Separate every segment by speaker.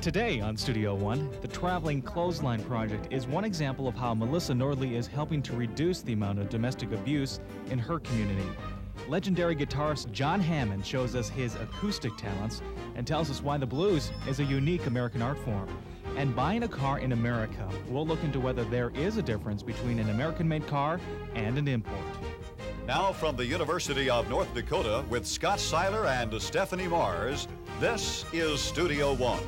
Speaker 1: Today on Studio One, the Traveling Clothesline Project is one example of how Melissa Nordlie is helping to reduce the amount of domestic abuse in her community. Legendary guitarist John Hammond shows us his acoustic talents and tells us why the blues is a unique American art form. And buying a car in America, we'll look into whether there is a difference between an American-made car and an import.
Speaker 2: Now from the University of North Dakota with Scott Seiler and Stephanie Mars, this is Studio One.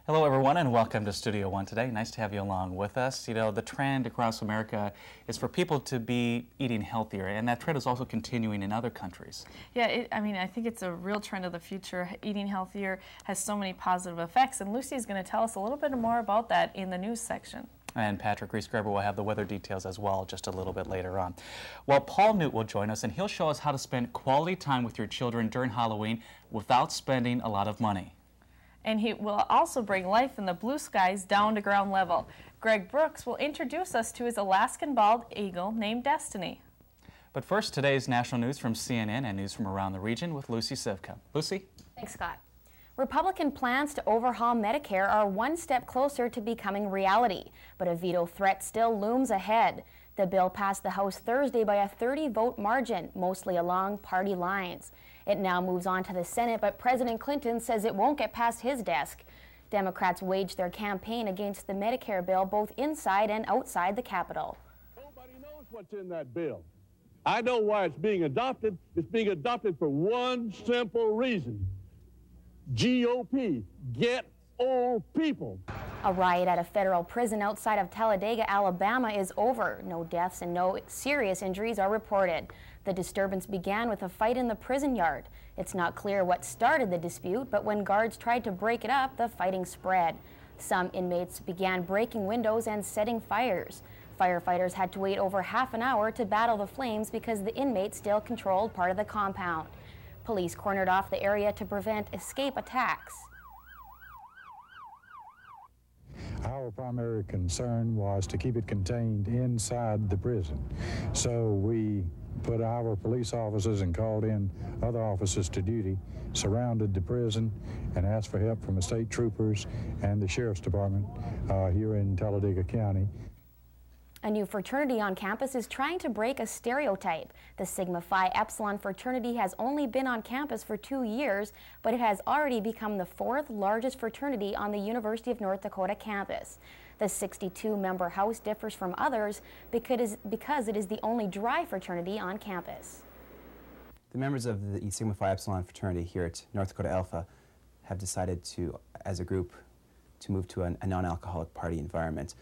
Speaker 3: Hello everyone and welcome to Studio One today. Nice to have you along with us. You know, the trend across America is for people to be eating healthier, and that trend is also continuing in other countries.
Speaker 4: Yeah, I think it's a real trend of the future. Eating healthier has so many positive effects, and Lucy is going to tell us a little bit more about that in the news section.
Speaker 3: And Patrick Reese-Gerber will have the weather details as well just a little bit later on. Well, Paul Noot will join us, and he'll show us how to spend quality time with your children during Halloween without spending a lot of money.
Speaker 4: And he will also bring life in the blue skies down to ground level. Greg Brooks will introduce us to his Alaskan bald eagle named Destiny.
Speaker 3: But first, today's national news from CNN and news from around the region with Lucy Sivka. Lucy?
Speaker 5: Thanks, Scott. Republican plans to overhaul Medicare are one step closer to becoming reality, but a veto threat still looms ahead. The bill passed the House Thursday by a 30-vote margin, mostly along party lines. It now moves on to the Senate, but President Clinton says it won't get past his desk. Democrats waged their campaign against the Medicare bill both inside and outside the Capitol.
Speaker 6: Nobody knows what's in that bill. I know why it's being adopted. It's being adopted for one simple reason. GOP, get old people.
Speaker 5: A riot at a federal prison outside of Talladega, Alabama is over. No deaths and no serious injuries are reported. The disturbance began with a fight in the prison yard. It's not clear what started the dispute, but when guards tried to break it up, the fighting spread. Some inmates began breaking windows and setting fires. Firefighters had to wait over half an hour to battle the flames because the inmates still controlled part of the compound. Police cornered off the area to prevent escape attacks.
Speaker 7: Our primary concern was to keep it contained inside the prison. So we put our police officers and called in other officers to duty, surrounded the prison, and asked for help from the state troopers and the sheriff's department here in Talladega County.
Speaker 5: A new fraternity on campus is trying to break a stereotype. The Sigma Phi Epsilon fraternity has only been on campus for 2 years, but it has already become the 4th largest fraternity on the University of North Dakota campus. The 62-member house differs from others because it is the only dry fraternity on campus.
Speaker 8: The members of the Sigma Phi Epsilon fraternity here at North Dakota Alpha have decided to, as a group, to move to a non-alcoholic party environment.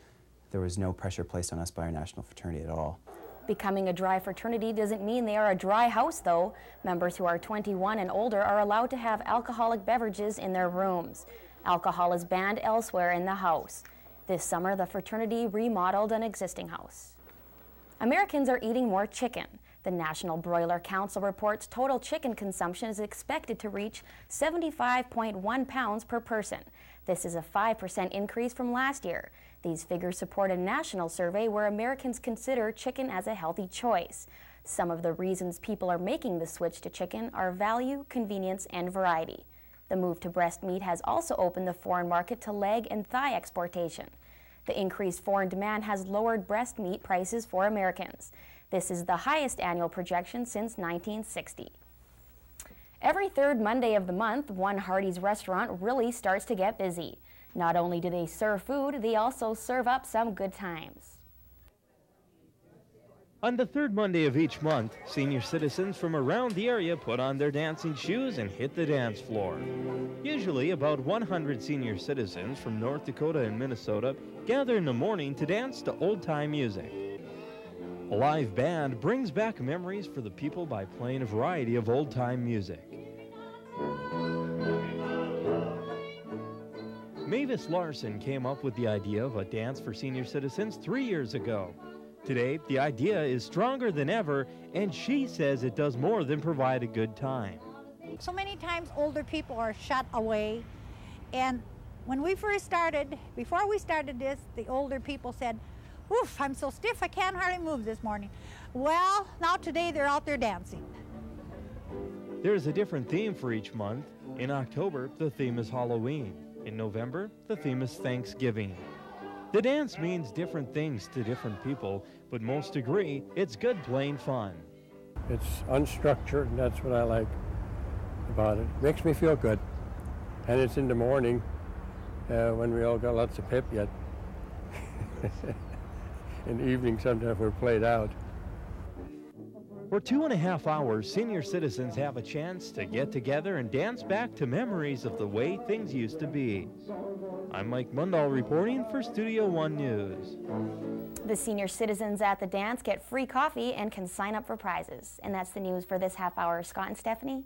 Speaker 8: There was no pressure placed on us by our national fraternity at all.
Speaker 5: Becoming a dry fraternity doesn't mean they are a dry house, though. Members who are 21 and older are allowed to have alcoholic beverages in their rooms. Alcohol is banned elsewhere in the house. This summer, the fraternity remodeled an existing house. Americans are eating more chicken. The National Broiler Council reports total chicken consumption is expected to reach 75.1 pounds per person. This is a 5% increase from last year. These figures support a national survey where Americans consider chicken as a healthy choice. Some of the reasons people are making the switch to chicken are value, convenience, and variety. The move to breast meat has also opened the foreign market to leg and thigh exportation. The increased foreign demand has lowered breast meat prices for Americans. This is the highest annual projection since 1960. Every third Monday of the month, one Hardee's restaurant really starts to get busy. Not only do they serve food, they also serve up some good times.
Speaker 9: On the third Monday of each month, senior citizens from around the area put on their dancing shoes and hit the dance floor. Usually, about 100 senior citizens from North Dakota and Minnesota gather in the morning to dance to old-time music. A live band brings back memories for the people by playing a variety of old-time music. Mavis Larson came up with the idea of a dance for senior citizens 3 years ago. Today, the idea is stronger than ever, and she says it does more than provide a good time.
Speaker 10: So many times older people are shut away, and when we first started, before we started this, the older people said, "Oof, I'm so stiff I can't hardly move this morning." Well, now today they're out there dancing.
Speaker 9: There's a different theme for each month. In October, the theme is Halloween. In November, the theme is Thanksgiving. The dance means different things to different people, but most agree it's good plain fun.
Speaker 11: It's unstructured, and that's what I like about it. Makes me feel good. And it's in the morning when we all got lots of pep yet. In the evening, sometimes we're played out.
Speaker 9: For 2.5 hours, senior citizens have a chance to get together and dance back to memories of the way things used to be. I'm Mike Mundahl reporting for Studio One News.
Speaker 5: The senior citizens at the dance get free coffee and can sign up for prizes. And that's the news for this half hour. Scott and Stephanie?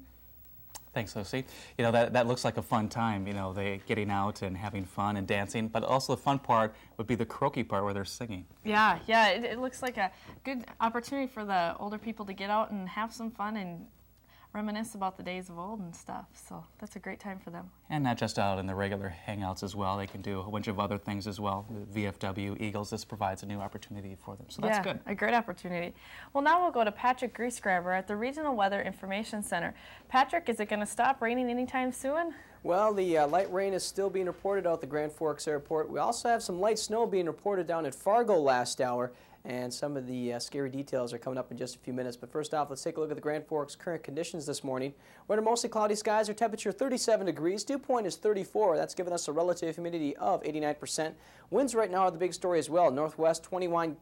Speaker 3: Thanks, Lucy. You know, that looks like a fun time, you know, they getting out and having fun and dancing, but also the fun part would be the karaoke part where they're singing.
Speaker 4: Yeah, it looks like a good opportunity for the older people to get out and have some fun and reminisce about the days of old and stuff. So that's a great time for them.
Speaker 3: And not just out in the regular hangouts as well. They can do a bunch of other things as well. The VFW, Eagles, this provides a new opportunity for them. So that's good.
Speaker 4: A great opportunity. Well, now we'll go to Patrick Griesgraber at the Regional Weather Information Center. Patrick, is it going to stop raining anytime soon?
Speaker 12: Well, the light rain is still being reported out at the Grand Forks Airport. We also have some light snow being reported down at Fargo last hour. And some of the scary details are coming up in just a few minutes. But first off, let's take a look at the Grand Forks current conditions this morning. We're under mostly cloudy skies. Our temperature 37 degrees. Dew point is 34. That's giving us a relative humidity of 89%. Winds right now are the big story as well. Northwest 21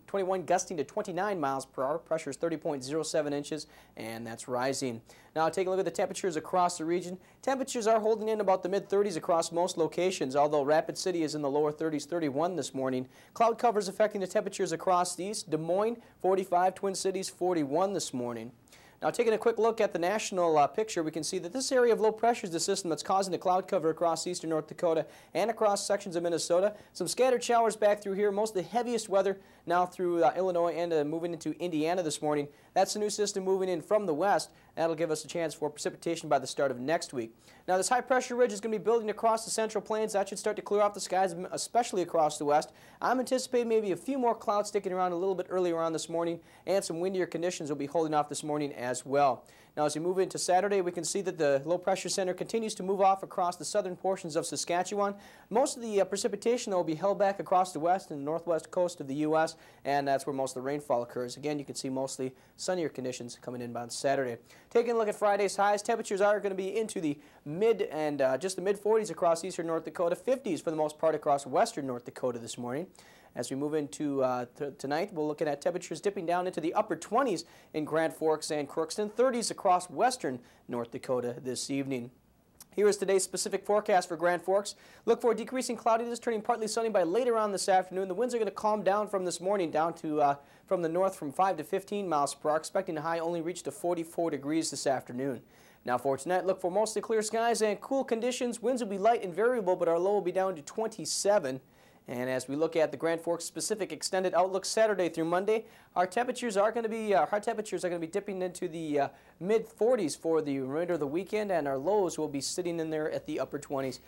Speaker 12: gusting to 29 miles per hour. Pressure is 30.07 inches, and that's rising. Now take a look at the temperatures across the region. Temperatures are holding in about the mid-30s across most locations, although Rapid City is in the lower 30s, 31 this morning. Cloud covers affecting the temperatures across the east. Des Moines, 45, Twin Cities, 41 this morning. Now, taking a quick look at the national picture, we can see that this area of low pressure is the system that's causing the cloud cover across eastern North Dakota and across sections of Minnesota. Some scattered showers back through here. Most of the heaviest weather now through Illinois and moving into Indiana this morning. That's the new system moving in from the west. That'll give us a chance for precipitation by the start of next week. Now, this high pressure ridge is going to be building across the central plains. That should start to clear off the skies, especially across the west. I'm anticipating maybe a few more clouds sticking around a little bit earlier on this morning, and some windier conditions will be holding off this morning as well. Now, as we move into Saturday, we can see that the low pressure center continues to move off across the southern portions of Saskatchewan. Most of the precipitation, though, will be held back across the west and northwest coast of the U.S., and that's where most of the rainfall occurs. Again, you can see mostly sunnier conditions coming in on Saturday. Taking a look at Friday's highs, temperatures are going to be into the mid and just the mid-40s across eastern North Dakota, 50s for the most part across western North Dakota this morning. As we move into tonight, we're looking at temperatures dipping down into the upper 20s in Grand Forks and Crookston, 30s across western North Dakota this evening. Here is today's specific forecast for Grand Forks. Look for decreasing cloudiness, turning partly sunny by later on this afternoon. The winds are going to calm down from this morning down to from the north from 5 to 15 miles per hour, expecting the high only reach to 44 degrees this afternoon. Now for tonight, look for mostly clear skies and cool conditions. Winds will be light and variable, but our low will be down to 27. And as we look at the Grand Forks specific extended outlook Saturday through Monday, our temperatures are going to be dipping into the mid-40s for the remainder of the weekend, and our lows will be sitting in there at the upper 20s.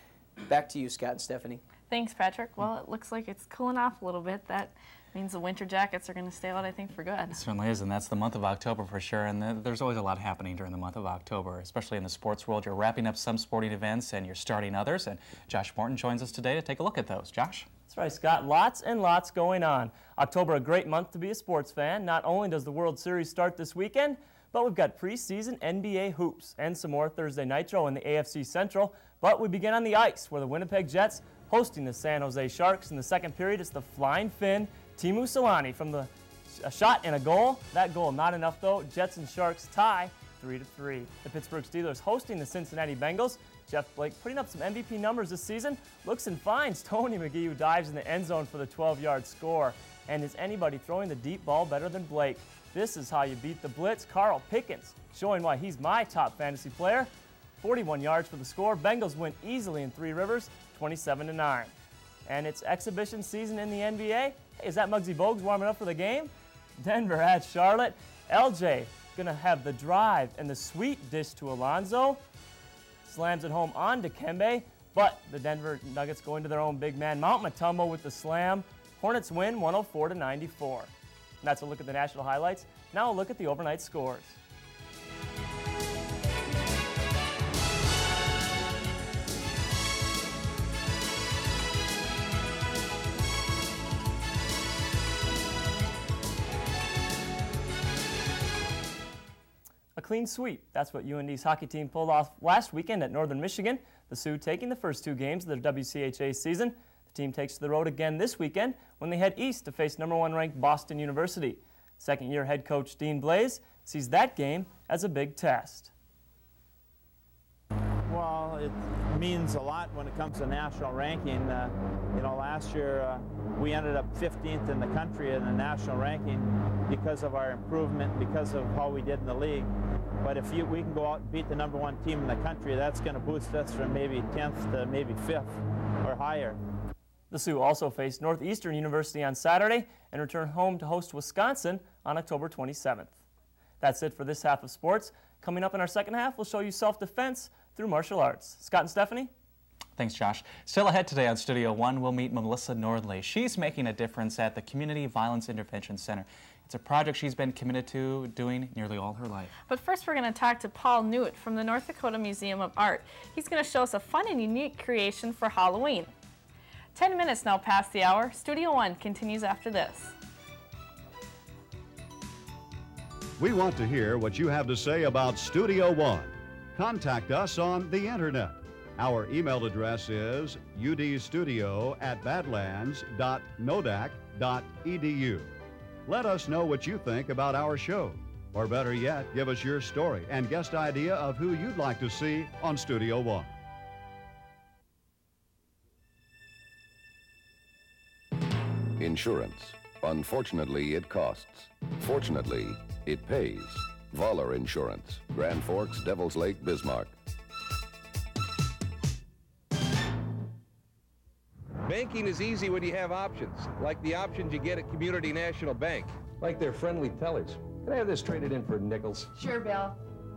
Speaker 12: Back to you, Scott and Stephanie.
Speaker 4: Thanks, Patrick. Well, it looks like it's cooling off a little bit. That means the winter jackets are going to stay out, I think, for good.
Speaker 3: It certainly is, and that's the month of October for sure. And there's always a lot happening during the month of October, especially in the sports world. You're wrapping up some sporting events and you're starting others. And Josh Morton joins us today to take a look at those. Josh?
Speaker 13: That's right, Scott. Lots and lots going on. October, a great month to be a sports fan. Not only does the World Series start this weekend, but we've got preseason NBA hoops and some more Thursday Nitro in the AFC Central. But we begin on the ice, where the Winnipeg Jets hosting the San Jose Sharks. In the second period, it's the Flying Finn, Teemu Selanne from a shot and a goal. That goal not enough, though. Jets and Sharks tie 3-3. The Pittsburgh Steelers hosting the Cincinnati Bengals. Jeff Blake putting up some MVP numbers this season. Looks and finds Tony McGee, who dives in the end zone for the 12-yard score. And is anybody throwing the deep ball better than Blake? This is how you beat the blitz. Carl Pickens showing why he's my top fantasy player. 41 yards for the score. Bengals win easily in Three Rivers, 27-9. And it's exhibition season in the NBA. Hey, is that Muggsy Bogues warming up for the game? Denver at Charlotte. LJ going to have the drive and the sweet dish to Alonzo. Slams it home on Dikembe, but the Denver Nuggets go into their own big man. Mount Mutombo with the slam. Hornets win 104-94. And that's a look at the national highlights. Now a look at the overnight scores. A clean sweep. That's what UND's hockey team pulled off last weekend at Northern Michigan. The Sioux taking the first 2 games of their WCHA season. The team takes to the road again this weekend when they head east to face #1 ranked Boston University. Second-year head coach Dean Blaze sees that game as a big test.
Speaker 14: Well, it means a lot when it comes to national ranking. You know, last year we ended up 15th in the country in the national ranking because of our improvement, because of how we did in the league. But if we can go out and beat the #1 team in the country, that's going to boost us from maybe 10th to maybe 5th or higher.
Speaker 13: The Sioux also face Northeastern University on Saturday and return home to host Wisconsin on October 27th. That's it for this half of sports. Coming up in our second half, we'll show you self-defense through martial arts. Scott and Stephanie?
Speaker 3: Thanks, Josh. Still ahead today on Studio One, we'll meet Melissa Nordlie. She's making a difference at the Community Violence Intervention Center. It's a project she's been committed to doing nearly all her life.
Speaker 4: But first we're going to talk to Paul Noot from the North Dakota Museum of Art. He's going to show us a fun and unique creation for Halloween. 10 minutes now past the hour. Studio One continues after this.
Speaker 2: We want to hear what you have to say about Studio One. Contact us on the internet. Our email address is udstudio@badlands.nodac.edu. Let us know what you think about our show. Or better yet, give us your story and guest idea of who you'd like to see on Studio One.
Speaker 15: Insurance. Unfortunately, it costs. Fortunately, it pays. Voller Insurance. Grand Forks, Devil's Lake, Bismarck.
Speaker 16: Banking is easy when you have options, like the options you get at Community National Bank.
Speaker 17: Like their friendly tellers. Can I have this traded in for nickels?
Speaker 18: Sure, Bill.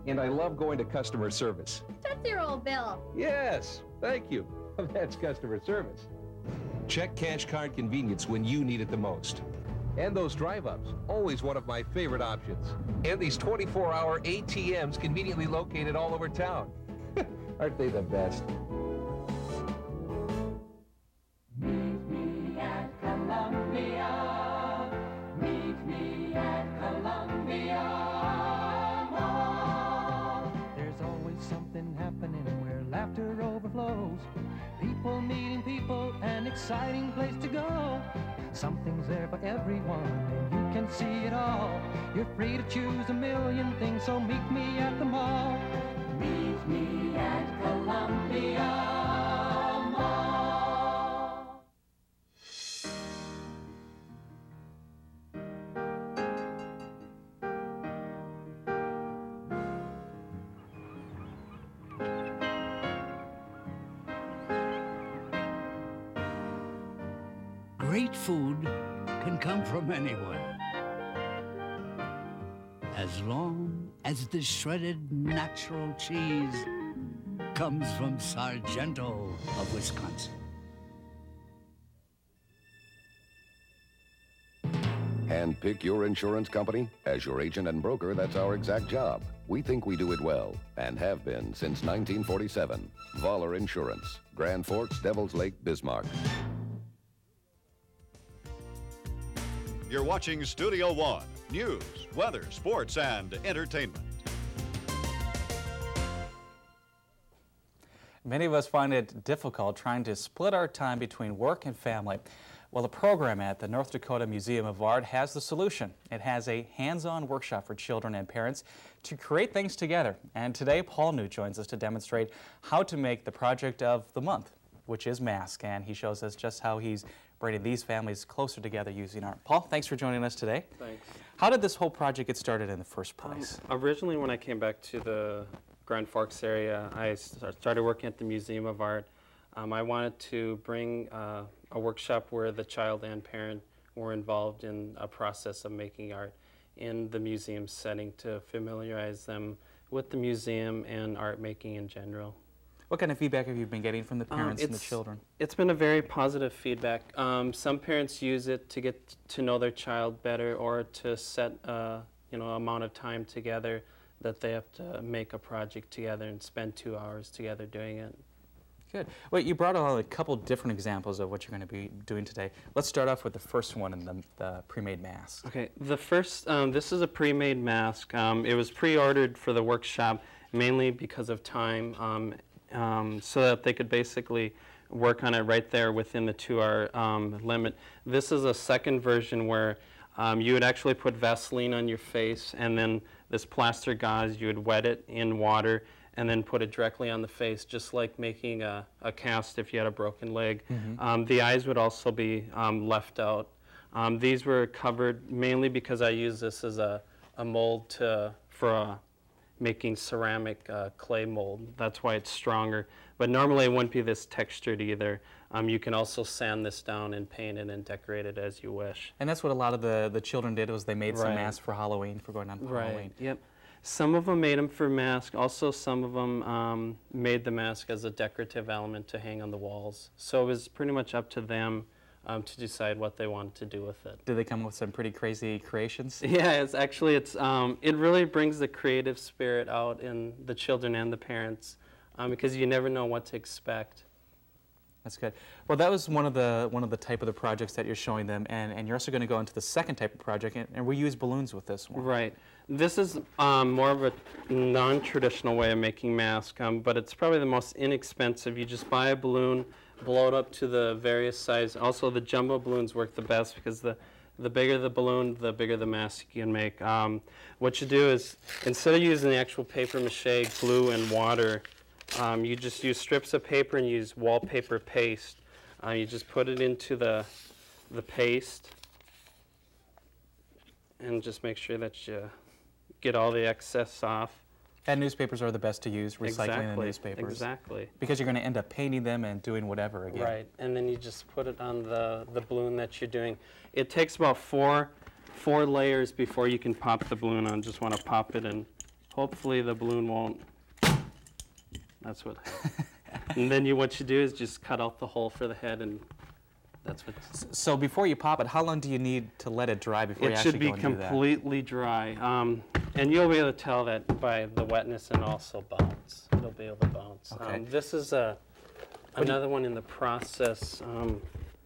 Speaker 17: And I love going to customer service.
Speaker 18: That's your old Bill.
Speaker 16: Yes, thank you.
Speaker 17: That's customer service. Check cash card convenience when you need it the most.
Speaker 16: And those drive-ups, always one of my favorite options. And these 24-hour ATMs conveniently located all over town.
Speaker 17: Aren't they the best?
Speaker 19: Meet me at Columbia. Meet me at Columbia Mall.
Speaker 20: There's always something happening where laughter overflows. People meeting people, an exciting place to go. Something's there for everyone, and you can see it all. You're free to choose a million things, so meet me at the mall.
Speaker 19: Meet me at Columbia Mall.
Speaker 21: Great food can come from anywhere, as long as the shredded natural cheese comes from Sargento of Wisconsin.
Speaker 15: And pick your insurance company? As your agent and broker, that's our exact job. We think we do it well, and have been since 1947. Voller Insurance. Grand Forks, Devil's Lake, Bismarck.
Speaker 2: You're watching Studio One. News, weather, sports, and entertainment.
Speaker 3: Many of us find it difficult trying to split our time between work and family. Well, the program at the North Dakota Museum of Art has the solution. It has a hands-on workshop for children and parents to create things together. And today, Paul Noot joins us to demonstrate how to make the project of the month, which is masks. And he shows us just how he's bringing these families closer together using art. Paul, thanks for joining us today.
Speaker 22: Thanks.
Speaker 3: How did this whole project get started in the first place?
Speaker 22: Originally, when I came back to the Grand Forks area, I started working at the Museum of Art. I wanted to bring a workshop where the child and parent were involved in a process of making art in the museum setting to familiarize them with the museum and art making in general.
Speaker 3: What kind of feedback have you been getting from the parents and the children?
Speaker 22: It's been a very positive feedback. Some parents use it to get to know their child better, or to set amount of time together that they have to make a project together and spend 2 hours together doing it.
Speaker 3: Good. Well, you brought along a couple different examples of what you're going to be doing today. Let's start off with the first one in the pre-made mask.
Speaker 22: Okay, the first, this is a pre-made mask. It was pre-ordered for the workshop mainly because of time, so that they could basically work on it right there within the 2-hour limit. This is a second version where you would actually put Vaseline on your face, and then this plaster gauze, you would wet it in water and then put it directly on the face, just like making a cast if you had a broken leg. The eyes would also be left out. These were covered mainly because I use this as a mold for making ceramic clay mold. That's why it's stronger. But normally it wouldn't be this textured either. You can also sand this down and paint it and decorate it as you wish.
Speaker 3: And that's what a lot of the children did, was they made some masks for Halloween, for going on for Halloween.
Speaker 22: Yep. Some of them made them for masks. Also, some of them made the mask as a decorative element to hang on the walls. So it was pretty much up to them to decide what they wanted to do with it.
Speaker 3: Did they come up with some pretty crazy creations?
Speaker 22: Yeah, it really brings the creative spirit out in the children and the parents, because you never know what to expect.
Speaker 3: That's good. Well, that was one of the type of the projects that you're showing them, and you're also going to go into the second type of project, and we use balloons with this one.
Speaker 22: Right. This is more of a non-traditional way of making masks, but it's probably the most inexpensive. You just buy a balloon, blow it up to the various size. Also, the jumbo balloons work the best because the bigger the balloon, the bigger the mask you can make. What you do is, instead of using the actual paper mache, glue, and water, you just use strips of paper and use wallpaper paste. You just put it into the paste and just make sure that you get all the excess off.
Speaker 3: And newspapers are the best to use, recycling the newspapers.
Speaker 22: Exactly.
Speaker 3: Because you're going to end up painting them and doing whatever again.
Speaker 22: Right, and then you just put it on the balloon that you're doing. It takes about four layers before you can pop the balloon on. Just want to pop it, and hopefully the balloon won't. That's what. And then what you do is just cut out the hole for the head, and that's what.
Speaker 3: So before you pop it, how long do you need to let it dry before you actually go and do that?
Speaker 22: It should be completely dry, and you'll be able to tell that by the wetness and also bounce. It'll be able to bounce.
Speaker 3: Okay.
Speaker 22: This is another one in the process.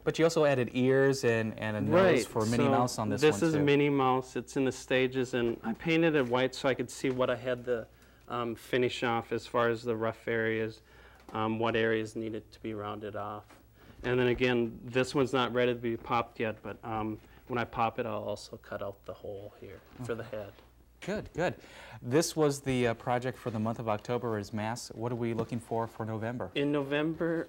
Speaker 3: But you also added ears and a nose for Minnie Mouse on this one,
Speaker 22: This is Minnie Mouse. It's in the stages, and I painted it white so I could see what I had to finish off as far as the rough areas, what areas needed to be rounded off. And then again, this one's not ready to be popped yet, but when I pop it, I'll also cut out the hole here for the head.
Speaker 3: Good, good. This was the project for the month of October, is masks. What are we looking for November?
Speaker 22: In November,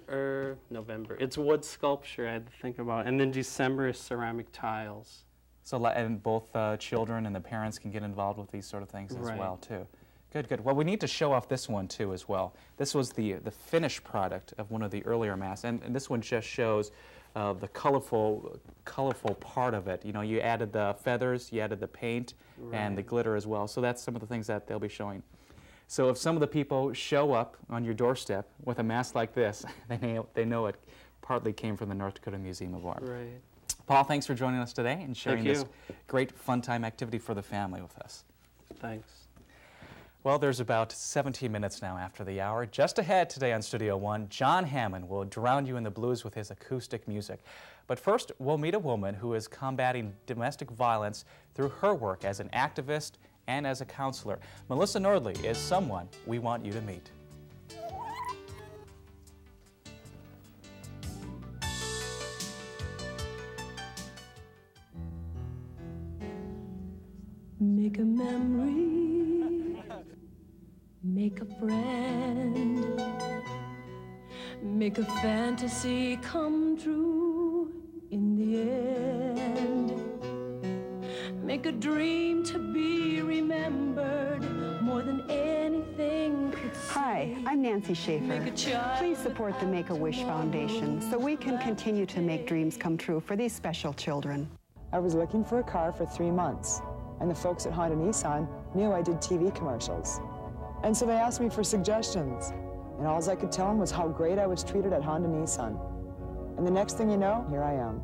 Speaker 22: it's wood sculpture I had to think about, and then December is ceramic tiles.
Speaker 3: So, and both children and the parents can get involved with these sort of things as well, too. Good, good. Well, we need to show off this one, too, as well. This was the finished product of one of the earlier masks, and this one just shows the colorful part of it. You know, you added the feathers, you added the paint, and the glitter as well. So that's some of the things that they'll be showing. So if some of the people show up on your doorstep with a mask like this, they know it partly came from the North Dakota Museum of Art.
Speaker 22: Right.
Speaker 3: Paul, thanks for joining us today and sharing
Speaker 22: Thank
Speaker 3: this great fun time activity for the family with us.
Speaker 22: Thanks.
Speaker 3: Well, there's about 17 minutes now after the hour. Just ahead today on Studio One, John Hammond will drown you in the blues with his acoustic music. But first, we'll meet a woman who is combating domestic violence through her work as an activist and as a counselor. Melissa Nordlie is someone we want you to meet.
Speaker 19: Make a memory, make a friend, make a fantasy come true in the end. Make a dream to be remembered more than anything could say.
Speaker 1: Hi, I'm Nancy Schaefer. Please support the Make-A-Wish Foundation so we can continue to make dreams come true for these special children.
Speaker 18: I was looking for a car for 3 months, and the folks at Honda Nissan knew I did TV commercials. And so they asked me for suggestions, and all I could tell them was how great I was treated at Honda Nissan. And the next thing you know, here I am.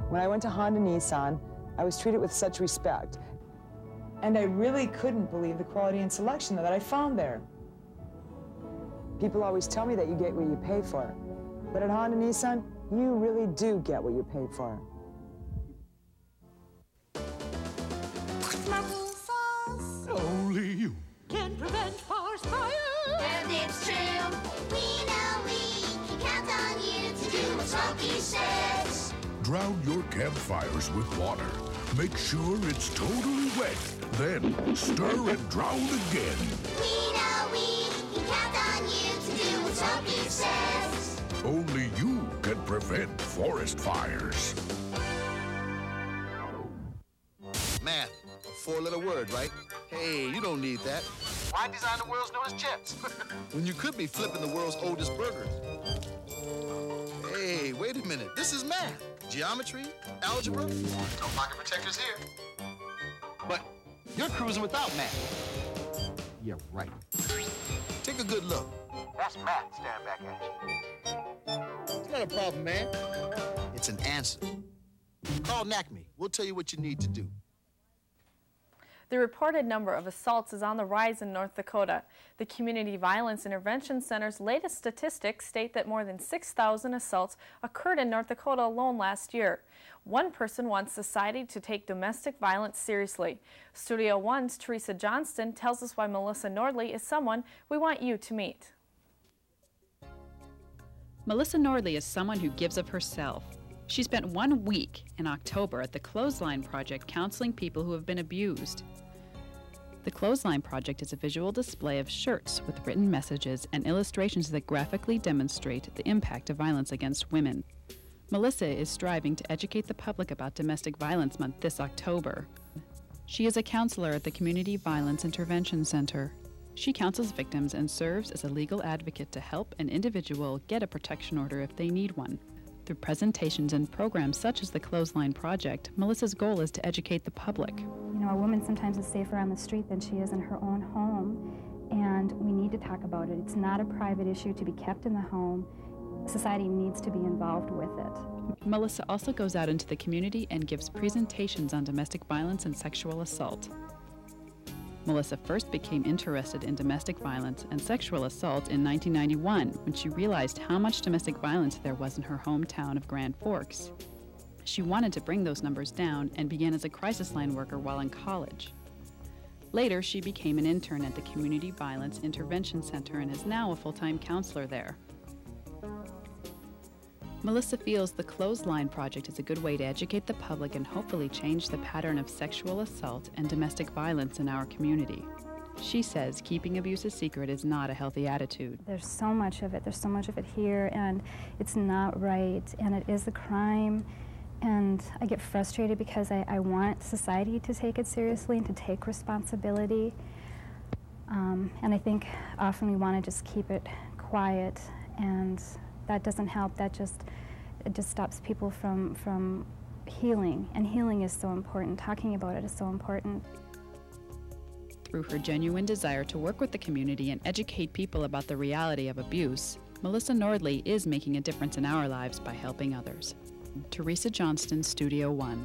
Speaker 18: When I went to Honda Nissan, I was treated with such respect. And I really couldn't believe the quality and selection that I found there. People always tell me that you get what you pay for. But at Honda Nissan, you really do get what you pay for.
Speaker 6: Only you
Speaker 19: Can prevent forest fire.
Speaker 7: And it's true. We know we can count on you to do what Smoky says.
Speaker 6: drown your campfires with water. Make sure it's totally wet. Then stir and drown again.
Speaker 7: We know we can count on you to do what Smoky says.
Speaker 6: Only you can prevent forest fires.
Speaker 23: Math, a four-letter word, right? Hey, you don't need that. Why design the world's newest jets? When you could be flipping the world's oldest burgers. Hey, wait a minute. This is math. Geometry, algebra. No pocket protectors here. But you're cruising without math. Yeah, right. Take a good look. That's math staring back at you. It's not a problem, man. It's an answer. Call NACME. We'll tell you what you need to do.
Speaker 4: The reported number of assaults is on the rise in North Dakota. The Community Violence Intervention Center's latest statistics state that more than 6,000 assaults occurred in North Dakota alone last year. One person wants society to take domestic violence seriously. Studio One's Teresa Johnston tells us why Melissa Nordlie is someone we want you to meet.
Speaker 24: Melissa Nordlie is someone who gives of herself. She spent 1 week in October at the Clothesline Project counseling people who have been abused. The Clothesline Project is a visual display of shirts with written messages and illustrations that graphically demonstrate the impact of violence against women. Melissa is striving to educate the public about Domestic Violence Month this October. She is a counselor at the Community Violence Intervention Center. She counsels victims and serves as a legal advocate to help an individual get a protection order if they need one. Through presentations and programs such as the Clothesline Project, Melissa's goal is to educate the public.
Speaker 25: You know, a woman sometimes is safer on the street than she is in her own home, and we need to talk about it. It's not a private issue to be kept in the home. Society needs to be involved with it.
Speaker 24: Melissa also goes out into the community and gives presentations on domestic violence and sexual assault. Melissa first became interested in domestic violence and sexual assault in 1991 when she realized how much domestic violence there was in her hometown of Grand Forks. She wanted to bring those numbers down and began as a crisis line worker while in college. Later, she became an intern at the Community Violence Intervention Center and is now a full-time counselor there. Melissa feels the Clothesline Project is a good way to educate the public and hopefully change the pattern of sexual assault and domestic violence in our community. She says keeping abuse a secret is not a healthy attitude.
Speaker 25: There's so much of it. There's so much of it here, and it's not right, and it is a crime. And I get frustrated because I want society to take it seriously and to take responsibility. And I think often we want to just keep it quiet, and that doesn't help. It just stops people from healing, and healing is so important. Talking about it is so important.
Speaker 24: Through her genuine desire to work with the community and educate people about the reality of abuse, Melissa Nordlie is making a difference in our lives by helping others. Teresa Johnston, Studio One.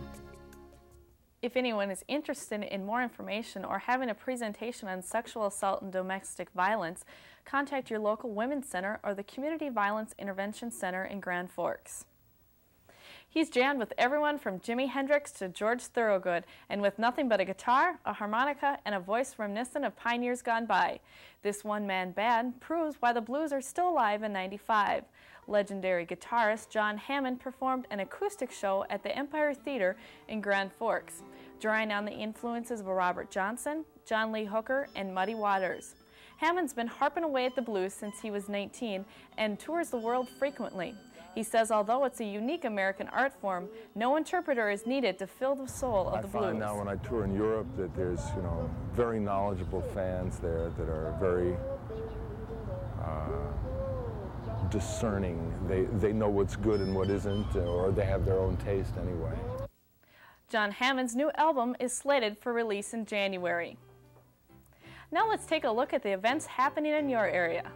Speaker 4: If anyone is interested in more information or having a presentation on sexual assault and domestic violence, contact your local Women's Center or the Community Violence Intervention Center in Grand Forks. He's jammed with everyone from Jimi Hendrix to George Thorogood, and with nothing but a guitar, a harmonica, and a voice reminiscent of pioneers gone by. This one-man band proves why the blues are still alive in '95. Legendary guitarist John Hammond performed an acoustic show at the Empire Theater in Grand Forks, drawing on the influences of Robert Johnson, John Lee Hooker, and Muddy Waters. Hammond's been harping away at the blues since he was 19 and tours the world frequently. He says although it's a unique American art form, no interpreter is needed to fill the soul of the blues.
Speaker 26: I find now when I tour in Europe that there's, very knowledgeable fans there that are very discerning. They know what's good and what isn't, or they have their own taste anyway.
Speaker 4: John Hammond's new album is slated for release in January. Now let's take a look at the events happening in your area.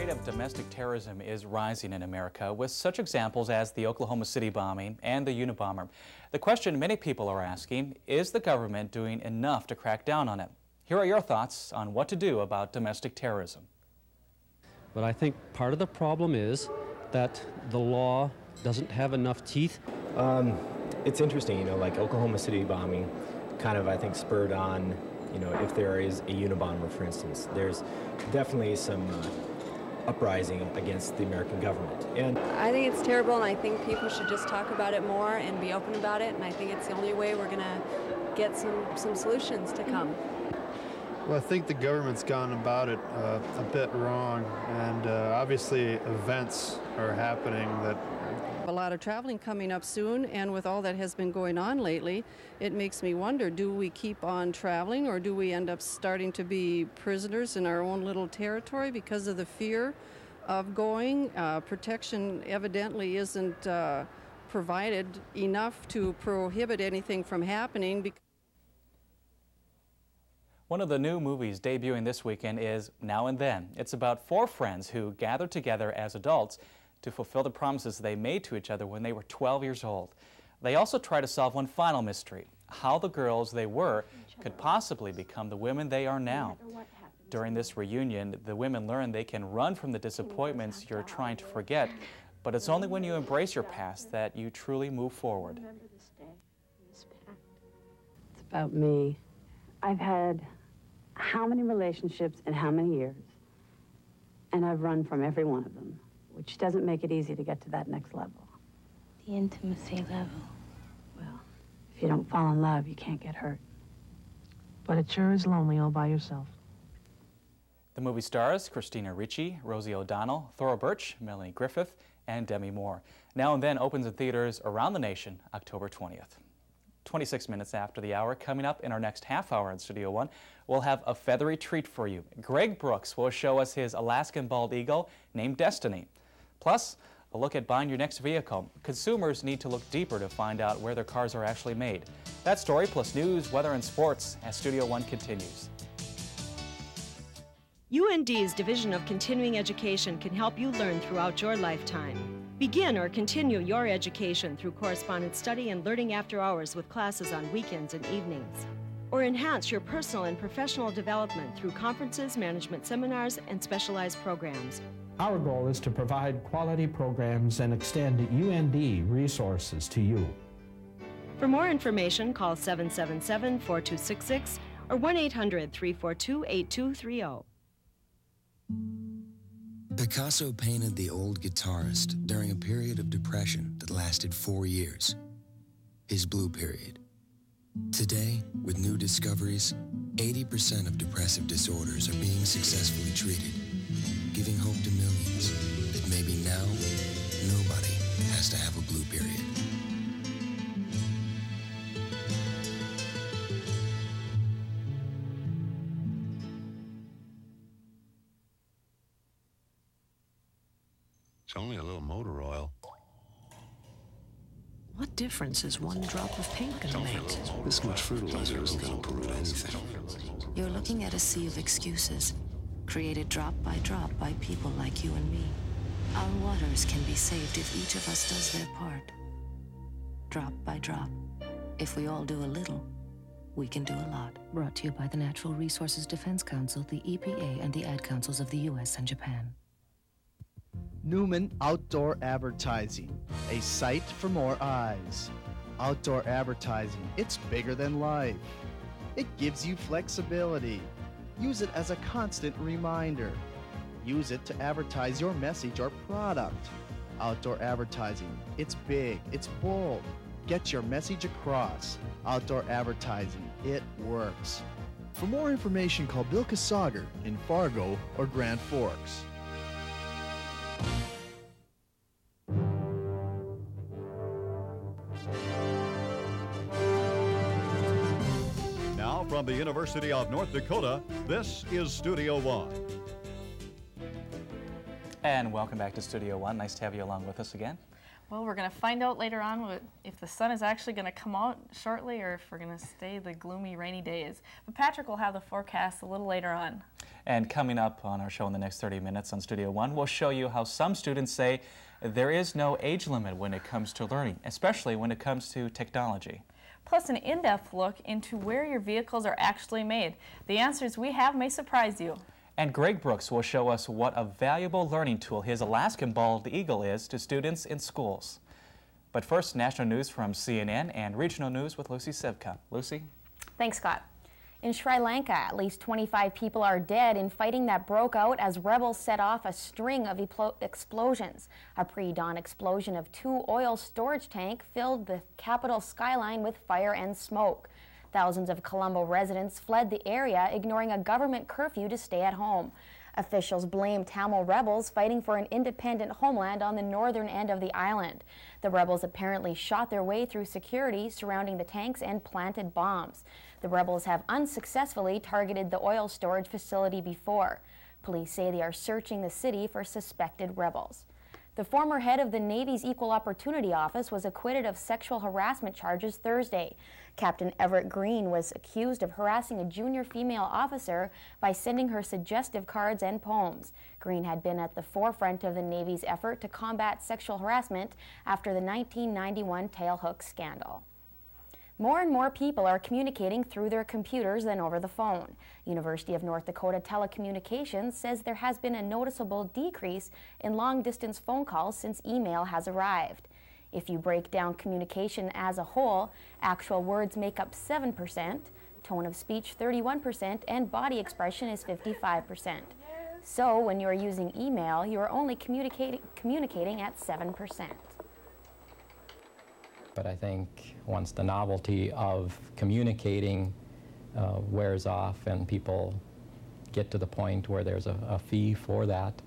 Speaker 3: rate of domestic terrorism is rising in America, with such examples as the Oklahoma City bombing and the Unabomber. The question many people are asking, is the government doing enough to crack down on it? Here are your thoughts on what to do about domestic terrorism.
Speaker 5: But I think part of the problem is that the law doesn't have enough teeth.
Speaker 8: It's interesting, you know, like Oklahoma City bombing kind of, I think, spurred on, you know, if there is a Unabomber, for instance, there's definitely some uprising against the American government. And
Speaker 9: I think it's terrible, and I think people should just talk about it more and be open about it, and I think it's the only way we're going to get some solutions to come.
Speaker 10: Well, I think the government's gone about it a bit wrong, and obviously events are happening that...
Speaker 11: A lot of traveling coming up soon, and with all that has been going on lately, it makes me wonder, do we keep on traveling, or do we end up starting to be prisoners in our own little territory because of the fear of going? Protection evidently isn't provided enough to prohibit anything from happening.
Speaker 3: One of the new movies debuting this weekend is Now and Then. It's about 4 friends who gather together as adults to fulfill the promises they made to each other when they were 12 years old. They also try to solve one final mystery, how the girls they were could possibly become the women they are now. During this reunion, the women learn they can run from the disappointments you're trying to forget, but it's only when you embrace your past that you truly move forward.
Speaker 12: It's about me. I've had how many relationships in how many years, and I've run from every one of them, which doesn't make it easy to get to that next level. The intimacy level. Well, if you don't fall in love, you can't get hurt. But it sure is lonely all by yourself.
Speaker 3: The movie stars Christina Ricci, Rosie O'Donnell, Thora Birch, Melanie Griffith, and Demi Moore. Now and Then opens in theaters around the nation October 20th. 26 minutes after the hour, coming up in our next half hour in Studio One, we'll have a feathery treat for you. Greg Brooks will show us his Alaskan bald eagle named Destiny. Plus, a look at buying your next vehicle. Consumers need to look deeper to find out where their cars are actually made. That story plus news, weather, and sports as Studio One continues.
Speaker 27: UND's Division of Continuing Education can help you learn throughout your lifetime. Begin or continue your education through correspondence study and learning after hours with classes on weekends and evenings. Or enhance your personal and professional development through conferences, management seminars, and specialized programs.
Speaker 28: Our goal is to provide quality programs and extend UND resources to you.
Speaker 27: For more information, call 777-4266 or 1-800-342-8230.
Speaker 29: Picasso painted the old guitarist during a period of depression that lasted 4 years, his blue period. Today, with new discoveries, 80% of depressive disorders are being successfully treated, giving hope to millions that maybe now, nobody has to have a blue period.
Speaker 30: It's only a little motor oil.
Speaker 31: What difference is one drop of paint gonna make?
Speaker 30: This much fertilizer isn't gonna pollute anything.
Speaker 31: You're looking at a sea of excuses, created drop by people like you and me. Our waters can be saved if each of us does their part. Drop by drop. If we all do a little, we can do a lot. Brought to you by the Natural Resources Defense Council, the EPA, and the Ad Councils of the US and Japan.
Speaker 32: Newman Outdoor Advertising, a sight for more eyes. Outdoor advertising, it's bigger than life. It gives you flexibility. Use it as a constant reminder. Use it to advertise your message or product. Outdoor advertising, it's big, it's bold. Get your message across. Outdoor advertising, it works. For more information, call Bill Kasager in Fargo or Grand Forks.
Speaker 2: Now from the University of North Dakota, this is Studio One.
Speaker 3: And welcome back to Studio One. Nice to have you along with us again.
Speaker 4: Well, we're going to find out later on if the sun is actually going to come out shortly or if we're going to stay the gloomy, rainy days. But Patrick will have the forecast a little later on.
Speaker 3: And coming up on our show in the next 30 minutes on Studio One, we'll show you how some students say there is no age limit when it comes to learning, especially when it comes to technology.
Speaker 4: Plus an in-depth look into where your vehicles are actually made. The answers we have may surprise you.
Speaker 3: And Greg Brooks will show us what a valuable learning tool his Alaskan bald eagle is to students in schools. But first, national news from CNN and regional news with Lucy Sivka. Lucy?
Speaker 1: Thanks, Scott. In Sri Lanka, at least 25 people are dead in fighting that broke out as rebels set off a string of explosions. A pre-dawn explosion of 2 oil storage tanks filled the capital skyline with fire and smoke. Thousands of Colombo residents fled the area, ignoring a government curfew to stay at home. Officials blame Tamil rebels fighting for an independent homeland on the northern end of the island. The rebels apparently shot their way through security surrounding the tanks and planted bombs. The rebels have unsuccessfully targeted the oil storage facility before. Police say they are searching the city for suspected rebels. The former head of the Navy's Equal Opportunity Office was acquitted of sexual harassment charges Thursday. Captain Everett Green was accused of harassing a junior female officer by sending her suggestive cards and poems. Green had been at the forefront of the Navy's effort to combat sexual harassment after the 1991 tailhook scandal. More and more people are communicating through their computers than over the phone. University of North Dakota Telecommunications says there has been a noticeable decrease in long-distance phone calls since email has arrived. If you break down communication as a whole, actual words make up 7%, tone of speech 31%, and body expression is 55%. So when you are using email, you are only communicating at 7%.
Speaker 7: But I think once the novelty of communicating wears off and people get to the point where there's a fee for that,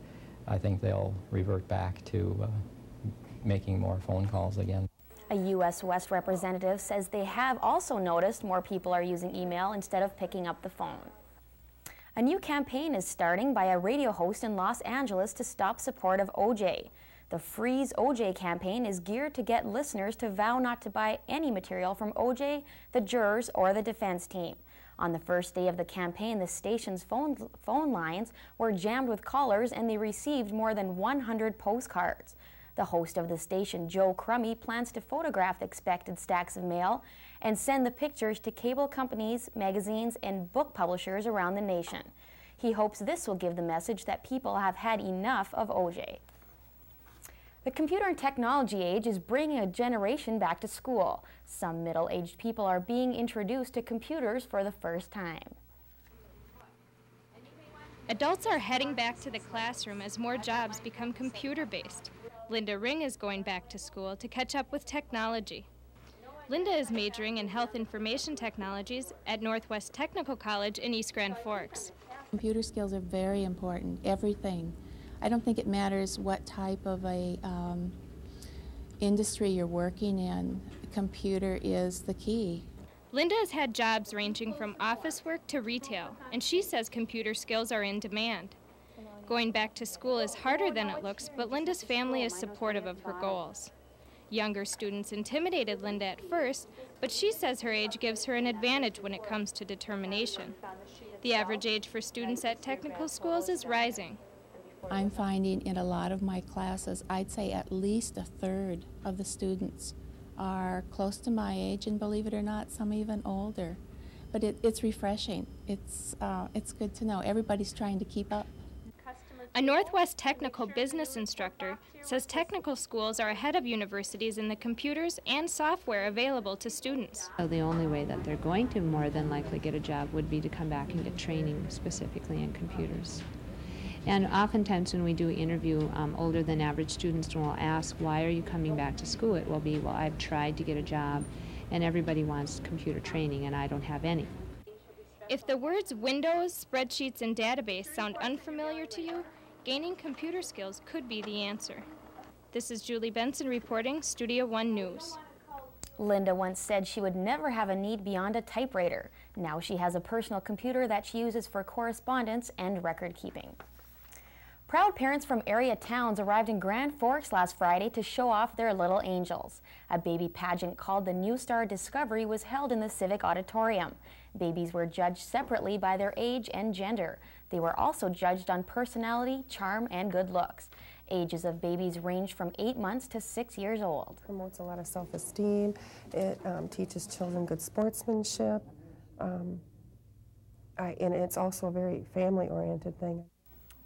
Speaker 7: I think they'll revert back to making more phone calls again.
Speaker 1: A U.S. West representative says they have also noticed more people are using email instead of picking up the phone. A new campaign is starting by a radio host in Los Angeles to stop support of OJ. The Freeze OJ campaign is geared to get listeners to vow not to buy any material from OJ, the jurors, or the defense team. On the first day of the campaign, the station's phone lines were jammed with callers and they received more than 100 postcards. The host of the station, Joe Crummy, plans to photograph the expected stacks of mail and send the pictures to cable companies, magazines, and book publishers around the nation. He hopes this will give the message that people have had enough of OJ. The computer and technology age is bringing a generation back to school. Some middle-aged people are being introduced to computers for the first time.
Speaker 13: Adults are heading back to the classroom as more jobs become computer-based. Linda Ring is going back to school to catch up with technology. Linda is majoring in health information technologies at Northwest Technical College in East Grand Forks.
Speaker 14: Computer skills are very important, everything. I don't think it matters what type of a industry you're working in. The computer is the key.
Speaker 13: Linda has had jobs ranging from office work to retail, and she says computer skills are in demand. Going back to school is harder than it looks, but Linda's family is supportive of her goals. Younger students intimidated Linda at first, but she says her age gives her an advantage when it comes to determination. The average age for students at technical schools is rising.
Speaker 14: I'm finding in a lot of my classes, I'd say at least a third of the students are close to my age, and believe it or not, some even older. But it's refreshing. It's good to know. Everybody's trying to keep up.
Speaker 13: A Northwest Technical business instructor says technical schools are ahead of universities in the computers and software available to students.
Speaker 15: So the only way that they're going to more than likely get a job would be to come back and get training specifically in computers. And oftentimes when we do interview older than average students, we'll ask, why are you coming back to school? It will be, well, I've tried to get a job and everybody wants computer training and I don't have any.
Speaker 13: If the words Windows, spreadsheets, and database sound unfamiliar to you, gaining computer skills could be the answer. This is Julie Benson reporting, Studio One News.
Speaker 1: Linda once said she would never have a need beyond a typewriter. Now she has a personal computer that she uses for correspondence and record keeping. Proud parents from area towns arrived in Grand Forks last Friday to show off their little angels. A baby pageant called the New Star Discovery was held in the Civic Auditorium. Babies were judged separately by their age and gender. They were also judged on personality, charm, and good looks. Ages of babies ranged from 8 months to 6 years old.
Speaker 6: It promotes a lot of self-esteem. It teaches children good sportsmanship. And it's also a very family-oriented thing.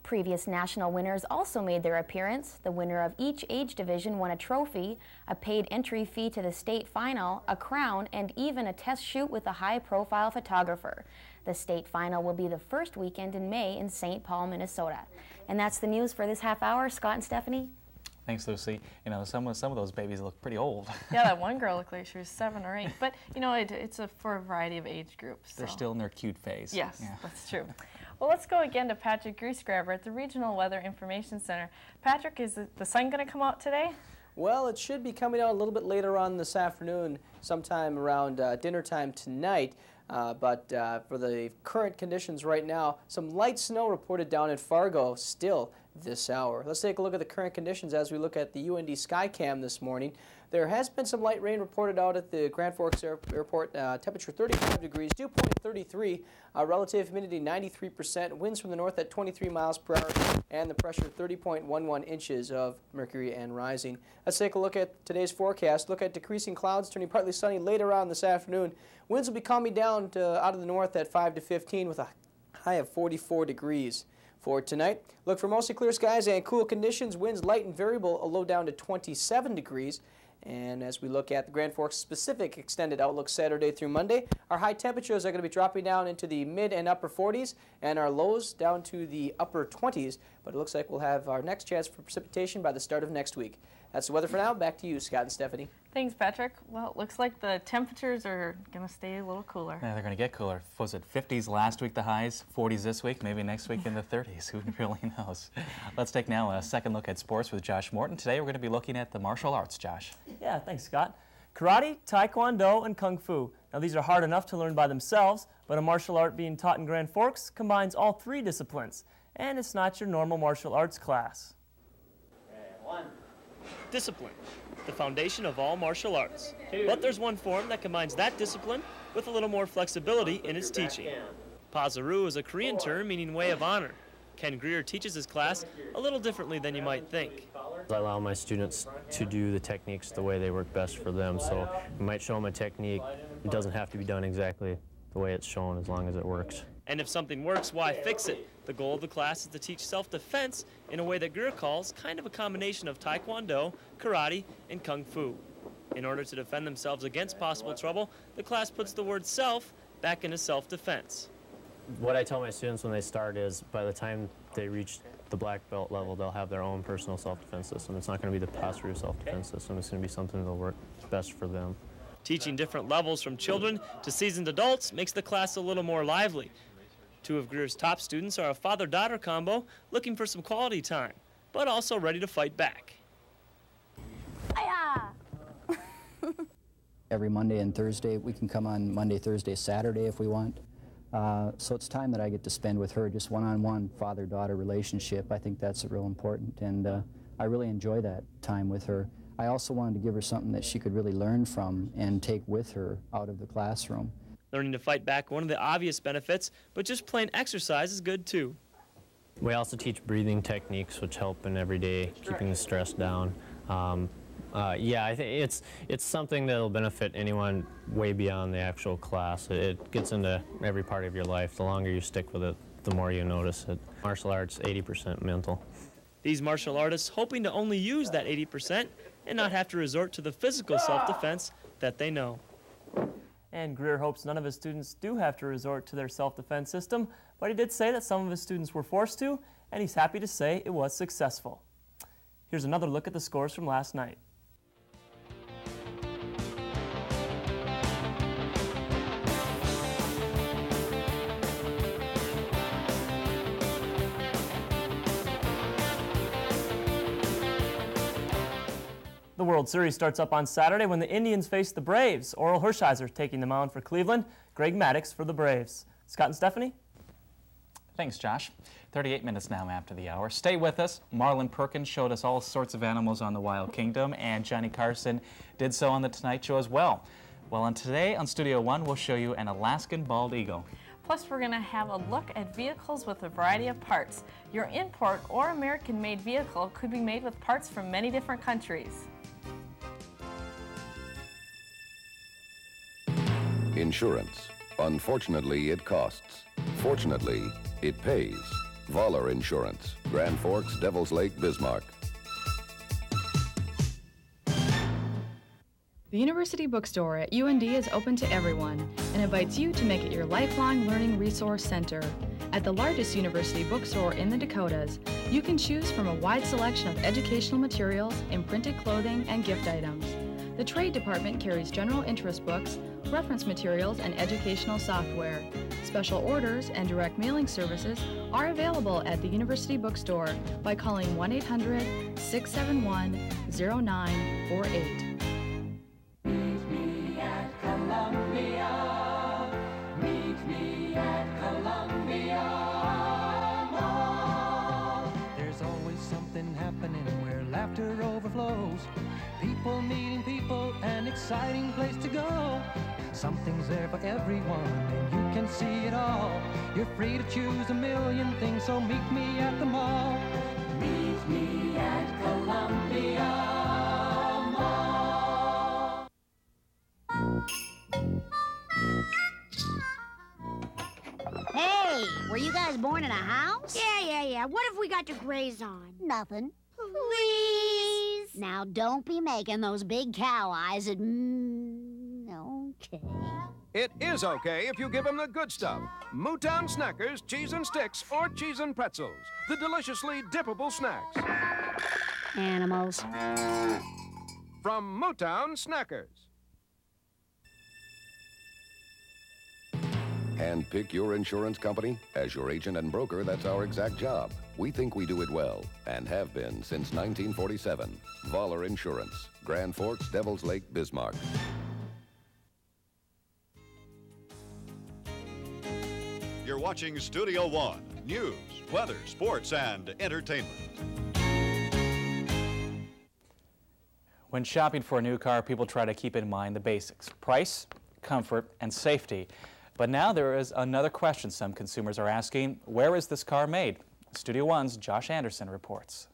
Speaker 1: Previous national winners also made their appearance. The winner of each age division won a trophy, a paid entry fee to the state final, a crown, and even a test shoot with a high-profile photographer. The state final will be the first weekend in May in St. Paul, Minnesota. And that's the news for this half hour. Scott and Stephanie.
Speaker 3: Thanks, Lucy. You know, some of those babies look pretty old.
Speaker 4: Yeah, that one girl looked like she was 7 or 8. But, you know, it's for a variety of age groups.
Speaker 3: They're still in their cute phase.
Speaker 4: Yes,
Speaker 3: yeah.
Speaker 4: That's true. Well, let's go again to Patrick Greasegrabber at the Regional Weather Information Center. Patrick, is the sun going to come out today?
Speaker 16: Well, it should be coming out a little bit later on this afternoon, sometime around dinner time tonight. But for the current conditions right now, some light snow reported down at Fargo still this hour. Let's take a look at the current conditions as we look at the UND Skycam this morning. There has been some light rain reported out at the Grand Forks Airport. Temperature 35 degrees, dew point 33, relative humidity 93%, winds from the north at 23 miles per hour, and the pressure 30.11 inches of mercury and rising. Let's take a look at today's forecast. Look at decreasing clouds, turning partly sunny later on this afternoon. Winds will be calming down out of the north at 5 to 15 with a high of 44 degrees. For tonight, look for mostly clear skies and cool conditions. Winds light and variable, a low down to 27 degrees. And as we look at the Grand Forks specific extended outlook Saturday through Monday, our high temperatures are going to be dropping down into the mid and upper 40s and our lows down to the upper 20s. But it looks like we'll have our next chance for precipitation by the start of next week. That's the weather for now. Back to you, Scott and Stephanie.
Speaker 4: Thanks, Patrick. Well, it looks like the temperatures are going to stay a little cooler.
Speaker 3: Yeah, they're going to get cooler. Was it 50s last week, the highs, 40s this week, maybe next week in the 30s? Who really knows? Let's take now a second look at sports with Josh Morton. Today we're going to be looking at the martial arts, Josh.
Speaker 17: Yeah, thanks, Scott. Karate, Taekwondo, and Kung Fu. Now, these are hard enough to learn by themselves, but a martial art being taught in Grand Forks combines all 3 disciplines, and it's not your normal martial arts class. One. Discipline, the foundation of all martial arts. But there's one form that combines that discipline with a little more flexibility in its teaching. Pazaru is a Korean term meaning way of honor. Ken Greer teaches his class a little differently than you might think.
Speaker 18: I allow my students to do the techniques the way they work best for them. So we might show them a technique. It doesn't have to be done exactly the way it's shown as long as it works.
Speaker 17: And if something works, why fix it? The goal of the class is to teach self-defense in a way that Greer calls kind of a combination of Taekwondo, Karate, and Kung Fu. In order to defend themselves against possible trouble, the class puts the word self back into self-defense.
Speaker 18: What I tell my students when they start is by the time they reach the black belt level, they'll have their own personal self-defense system. It's not going to be the Pazaru self-defense system. It's going to be something that'll work best for them.
Speaker 17: Teaching different levels from children to seasoned adults makes the class a little more lively. 2 of Greer's top students are a father-daughter combo looking for some quality time, but also ready to fight back.
Speaker 19: Every Monday and Thursday, we can come on Monday, Thursday, Saturday if we want. So it's time that I get to spend with her, just one-on-one father-daughter relationship. I think that's real important, and I really enjoy that time with her. I also wanted to give her something that she could really learn from and take with her out of the classroom.
Speaker 17: Learning to fight back, one of the obvious benefits, but just plain exercise is good too.
Speaker 18: We also teach breathing techniques, which help in everyday keeping the stress down. Yeah, I think it's something that'll benefit anyone way beyond the actual class. It gets into every part of your life. The longer you stick with it, the more you notice it. Martial arts, 80% mental.
Speaker 17: These martial artists hoping to only use that 80% and not have to resort to the physical self-defense that they know. And Greer hopes none of his students do have to resort to their self-defense system, but he did say that some of his students were forced to, and he's happy to say it was successful. Here's another look at the scores from last night. The World Series starts up on Saturday when the Indians face the Braves. Oral Hershiser taking the mound for Cleveland, Greg Maddux for the Braves. Scott and Stephanie?
Speaker 3: Thanks, Josh. 38 minutes now after the hour. Stay with us. Marlon Perkins showed us all sorts of animals on the Wild Kingdom, and Johnny Carson did so on the Tonight Show as well. Well, and today on Studio One, we'll show you an Alaskan bald eagle.
Speaker 4: Plus, we're going to have a look at vehicles with a variety of parts. Your import or American-made vehicle could be made with parts from many different countries.
Speaker 5: Insurance. Unfortunately, it costs. Fortunately, it pays. Voller Insurance, Grand Forks, Devil's Lake, Bismarck.
Speaker 8: The University Bookstore at UND is open to everyone and invites you to make it your lifelong learning resource center. At the largest university bookstore in the Dakotas, you can choose from a wide selection of educational materials, imprinted clothing, and gift items. The trade department carries general interest books, reference materials, and educational software. Special orders and direct mailing services are available at the University Bookstore by calling 1-800-671-0948.
Speaker 9: Meet me at Columbia. Meet me at Columbia Mall.
Speaker 10: There's always something happening where laughter overflows. People meeting people, an exciting place to go. Something's there for everyone, and you can see it all. You're free to choose a million things, so meet me at the mall.
Speaker 9: Meet me at Columbia Mall.
Speaker 11: Hey, were you guys born in a house? Yeah. What have we got to graze on? Nothing. Please. Now, don't be making those big cow eyes at... okay.
Speaker 20: It is okay if you give them the good stuff. Mootown Snackers, cheese and sticks, or cheese and pretzels. The deliciously dippable snacks.
Speaker 11: Animals.
Speaker 20: From Mootown Snackers.
Speaker 5: Handpick your insurance company? As your agent and broker, that's our exact job. We think we do it well, and have been since 1947. Voller Insurance, Grand Forks, Devil's Lake, Bismarck.
Speaker 2: You're watching Studio One, news, weather, sports, and entertainment.
Speaker 3: When shopping for a new car, people try to keep in mind the basics: price, comfort, and safety. But now there is another question some consumers are asking: where is this car made? Studio One's Josh Anderson reports.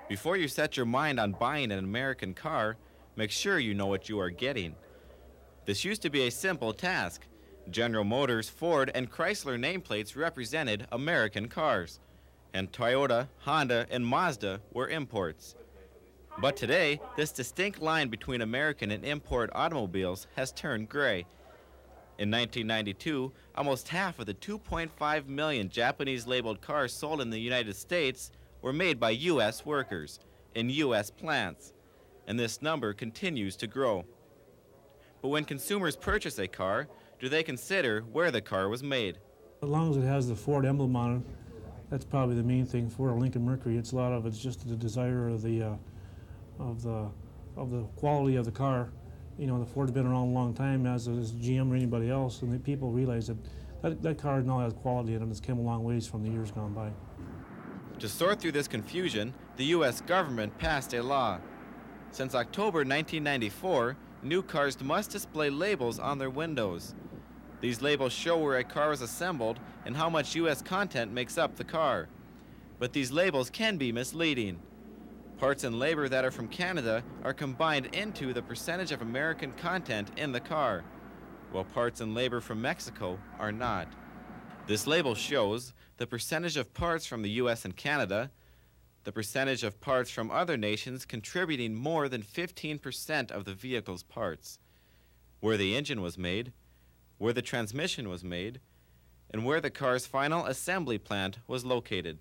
Speaker 21: Before you set your mind on buying an American car, make sure you know what you are getting. This used to be a simple task. General Motors, Ford, and Chrysler nameplates represented American cars, and Toyota, Honda, and Mazda were imports. But today, this distinct line between American and import automobiles has turned gray. In 1992, almost half of the 2.5 million Japanese-labeled cars sold in the United States were made by U.S. workers in U.S. plants, and this number continues to grow. But when consumers purchase a car, do they consider where the car was made?
Speaker 22: As long as it has the Ford emblem on it, that's probably the main thing for a Lincoln Mercury. It's a lot of it's just the desire of the quality of the car. You know, the Ford's been around a long time, as is GM or anybody else, and the people realize that car now has quality in it, and it's come a long ways from the years gone by.
Speaker 21: To sort through this confusion, the U.S. government passed a law. Since October 1994, new cars must display labels on their windows. These labels show where a car was assembled and how much U.S. content makes up the car. But these labels can be misleading. Parts and labor that are from Canada are combined into the percentage of American content in the car, while parts and labor from Mexico are not. This label shows the percentage of parts from the U.S. and Canada, the percentage of parts from other nations contributing more than 15% of the vehicle's parts, where the engine was made, where the transmission was made, and where the car's final assembly plant was located.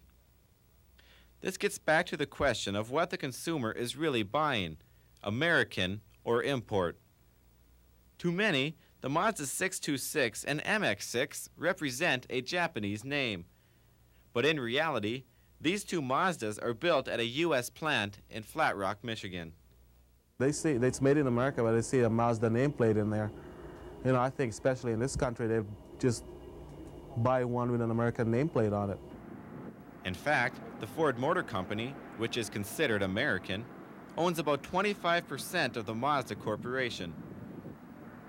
Speaker 21: This gets back to the question of what the consumer is really buying, American or import. To many, the Mazda 626 and MX-6 represent a Japanese name. But in reality, these two Mazdas are built at a U.S. plant in Flat Rock, Michigan.
Speaker 23: They say it's made in America, but they see a Mazda nameplate in there. You know, I think especially in this country, they just buy one with an American nameplate on it.
Speaker 21: In fact, the Ford Motor Company, which is considered American, owns about 25% of the Mazda Corporation.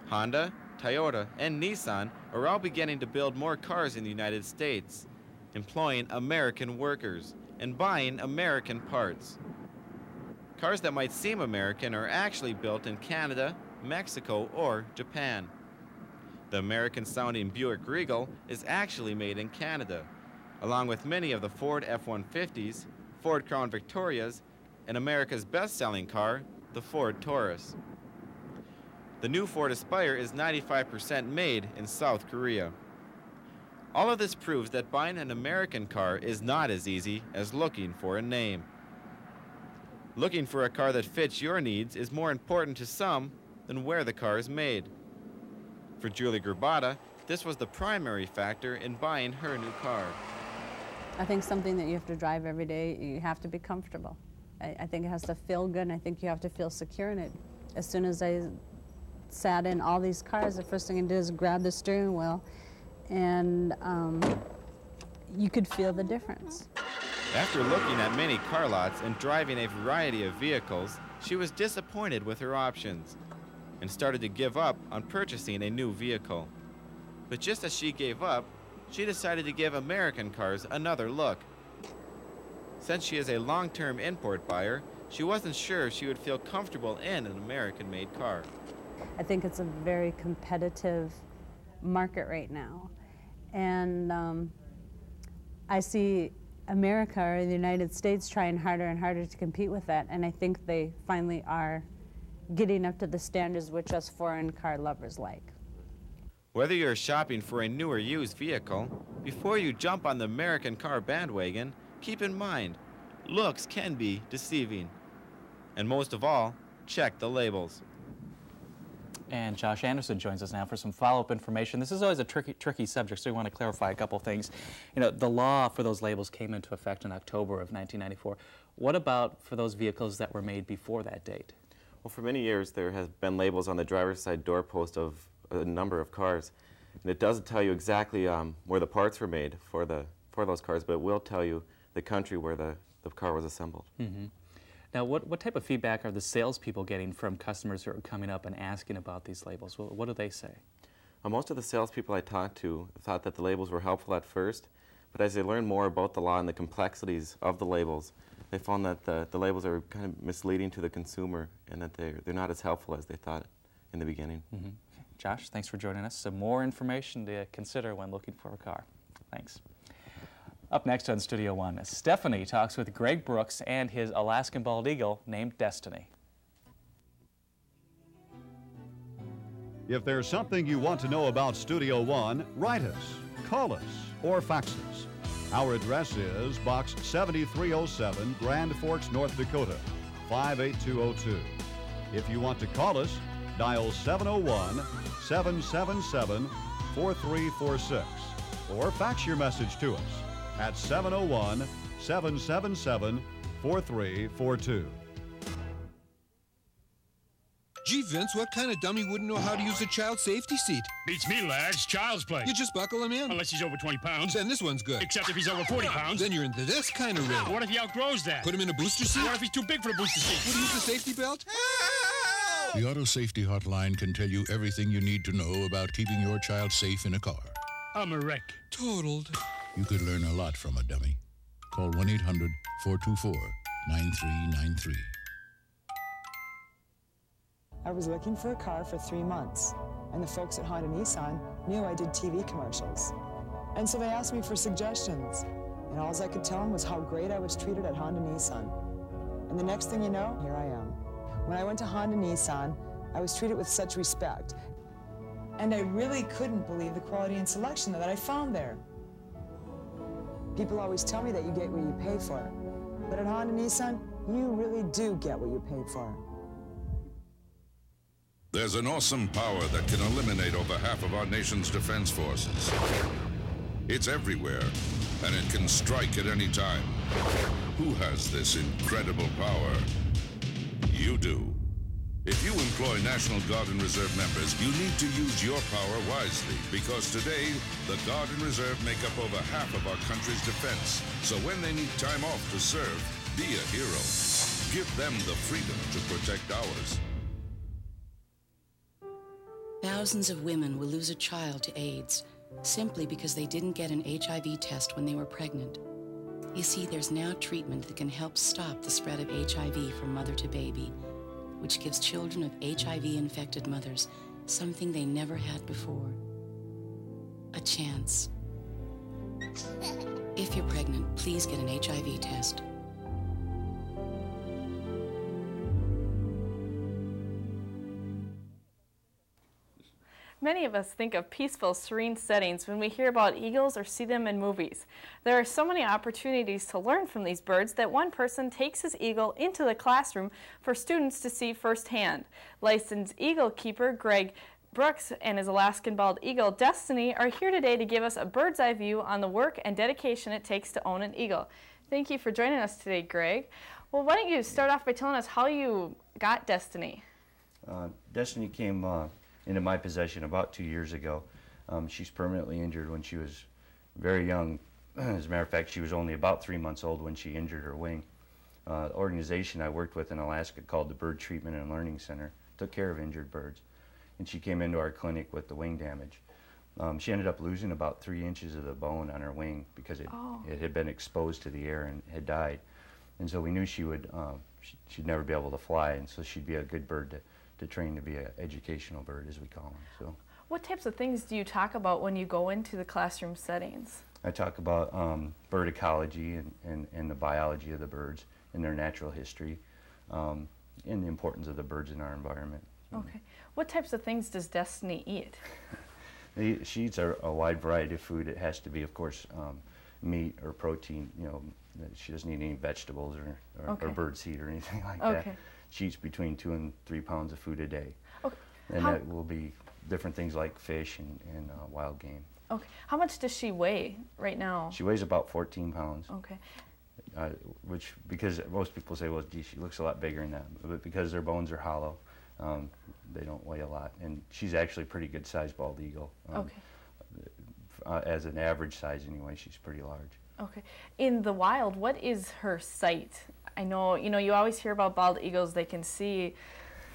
Speaker 21: Honda, Toyota, and Nissan are all beginning to build more cars in the United States, employing American workers and buying American parts. Cars that might seem American are actually built in Canada, Mexico, or Japan. The American-sounding Buick Regal is actually made in Canada, along with many of the Ford F-150s, Ford Crown Victorias, and America's best-selling car, the Ford Taurus. The new Ford Aspire is 95% made in South Korea. All of this proves that buying an American car is not as easy as looking for a name. Looking for a car that fits your needs is more important to some than where the car is made. For Julie Gerbata, this was the primary factor in buying her new car.
Speaker 7: I think something that you have to drive every day, you have to be comfortable. I think it has to feel good, and I think you have to feel secure in it. As soon as I sat in all these cars, the first thing I did is grab the steering wheel, and you could feel the difference.
Speaker 21: After looking at many car lots and driving a variety of vehicles, she was disappointed with her options and started to give up on purchasing a new vehicle. But just as she gave up, she decided to give American cars another look. Since she is a long-term import buyer, she wasn't sure she would feel comfortable in an American-made car.
Speaker 7: I think it's a very competitive market right now. And I see America or the United States trying harder and harder to compete with that, and I think they finally are getting up to the standards which us foreign car lovers like.
Speaker 21: Whether you're shopping for a new or used vehicle, before you jump on the American car bandwagon, keep in mind, looks can be deceiving. And most of all, check the labels.
Speaker 3: And Josh Anderson joins us now for some follow-up information. This is always a tricky subject, so we want to clarify a couple things. You know, the law for those labels came into effect in October of 1994. What about for those vehicles that were made before that date?
Speaker 12: Well, for many years there has been labels on the driver's side doorpost of a number of cars. And it doesn't tell you exactly where the parts were made for those cars, but it will tell you the country where the car was assembled.
Speaker 3: Mm-hmm. Now, what type of feedback are the salespeople getting from customers who are coming up and asking about these labels? What do they say?
Speaker 12: Most of the salespeople I talked to thought that the labels were helpful at first, but as they learned more about the law and the complexities of the labels, they found that the labels are kind of misleading to the consumer and that they're not as helpful as they thought in the beginning.
Speaker 3: Mm-hmm. Josh, thanks for joining us. Some more information to consider when looking for a car. Thanks. Up next on Studio One, Stephanie talks with Greg Brooks and his Alaskan bald eagle named Destiny.
Speaker 2: If there's something you want to know about Studio One, write us, call us, or fax us. Our address is Box 7307, Grand Forks, North Dakota, 58202. If you want to call us, dial 701-777-4346 or fax your message to us at 701-777-4342.
Speaker 14: Gee, Vince, what kind of dummy wouldn't know how to use a child safety seat?
Speaker 24: Beats me, lads. Child's play.
Speaker 14: You just buckle him in.
Speaker 24: Unless he's over 20 pounds.
Speaker 14: Then this one's good.
Speaker 24: Except if he's over 40 pounds.
Speaker 14: Then you're into this kind of rig.
Speaker 24: What if he outgrows that?
Speaker 14: Put him in a booster seat?
Speaker 24: What if he's too big for the booster seat?
Speaker 14: Would he use the safety belt?
Speaker 25: The Auto Safety Hotline can tell you everything you need to know about keeping your child safe in a car.
Speaker 24: I'm a wreck.
Speaker 14: Totaled.
Speaker 25: You could learn a lot from a dummy. Call 1-800-424-9393.
Speaker 26: I was looking for a car for 3 months, and the folks at Honda Nissan knew I did TV commercials. And so they asked me for suggestions, and all I could tell them was how great I was treated at Honda Nissan. And the next thing you know, here I am. When I went to Honda Nissan, I was treated with such respect. And I really couldn't believe the quality and selection that I found there. People always tell me that you get what you pay for. But at Honda Nissan, you really do get what you pay for.
Speaker 25: There's an awesome power that can eliminate over half of our nation's defense forces. It's everywhere, and it can strike at any time. Who has this incredible power? You do. If you employ National Guard and Reserve members, you need to use your power wisely, because today, the Guard and Reserve make up over half of our country's defense. So when they need time off to serve, be a hero. Give them the freedom to protect ours.
Speaker 1: Thousands of women will lose a child to AIDS simply because they didn't get an HIV test when they were pregnant. You see, there's now treatment that can help stop the spread of HIV from mother to baby, which gives children of HIV-infected mothers something they never had before. A chance. If you're pregnant, please get an HIV test.
Speaker 4: Many of us think of peaceful, serene settings when we hear about eagles or see them in movies. There are so many opportunities to learn from these birds that one person takes his eagle into the classroom for students to see firsthand. Licensed eagle keeper Greg Brooks and his Alaskan bald eagle Destiny are here today to give us a bird's eye view on the work and dedication it takes to own an eagle. Thank you for joining us today, Greg. Well, why don't you start off by telling us how you got Destiny?
Speaker 6: Destiny came into my possession about 2 years ago. She's permanently injured when she was very young. As a matter of fact, she was only about 3 months old when she injured her wing. The organization I worked with in Alaska called the Bird Treatment and Learning Center took care of injured birds. And she came into our clinic with the wing damage. She ended up losing about 3 inches of the bone on her wing because it had been exposed to the air and had died. And so we knew she would, she'd never be able to fly, and so she'd be a good bird to train to be an educational bird, as we call them. So,
Speaker 4: what types of things do you talk about when you go into the classroom settings?
Speaker 6: I talk about bird ecology and the biology of the birds and their natural history, and the importance of the birds in our environment.
Speaker 4: Okay. What types of things does Destiny eat?
Speaker 6: She eats a wide variety of food. It has to be, of course, meat or protein. You know, she doesn't eat any vegetables or bird seed or anything like that. She eats between 2 and 3 pounds of food a day. Okay. And that will be different things like fish and wild game.
Speaker 4: Okay. How much does she weigh right now?
Speaker 6: She weighs about 14 pounds.
Speaker 4: Okay.
Speaker 6: Which, because most people say, well, gee, she looks a lot bigger than that. But because their bones are hollow, they don't weigh a lot. And she's actually a pretty good sized bald eagle. As an average size anyway, she's pretty large.
Speaker 4: Okay. In the wild, what is her sight? I know, you always hear about bald eagles, they can see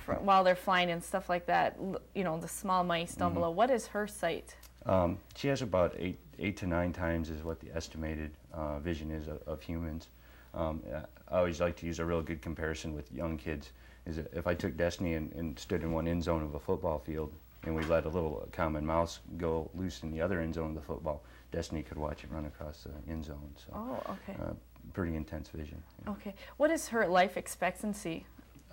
Speaker 4: while they're flying and stuff like that, the small mice down below. What is her sight?
Speaker 6: She has about 8 to 9 times is what the estimated vision is of humans. I always like to use a real good comparison with young kids. Is that if I took Destiny and stood in one end zone of a football field and we let a little common mouse go loose in the other end zone of the football, Destiny could watch it run across the end zone. So, pretty intense vision.
Speaker 4: Yeah. Okay. What is her life expectancy?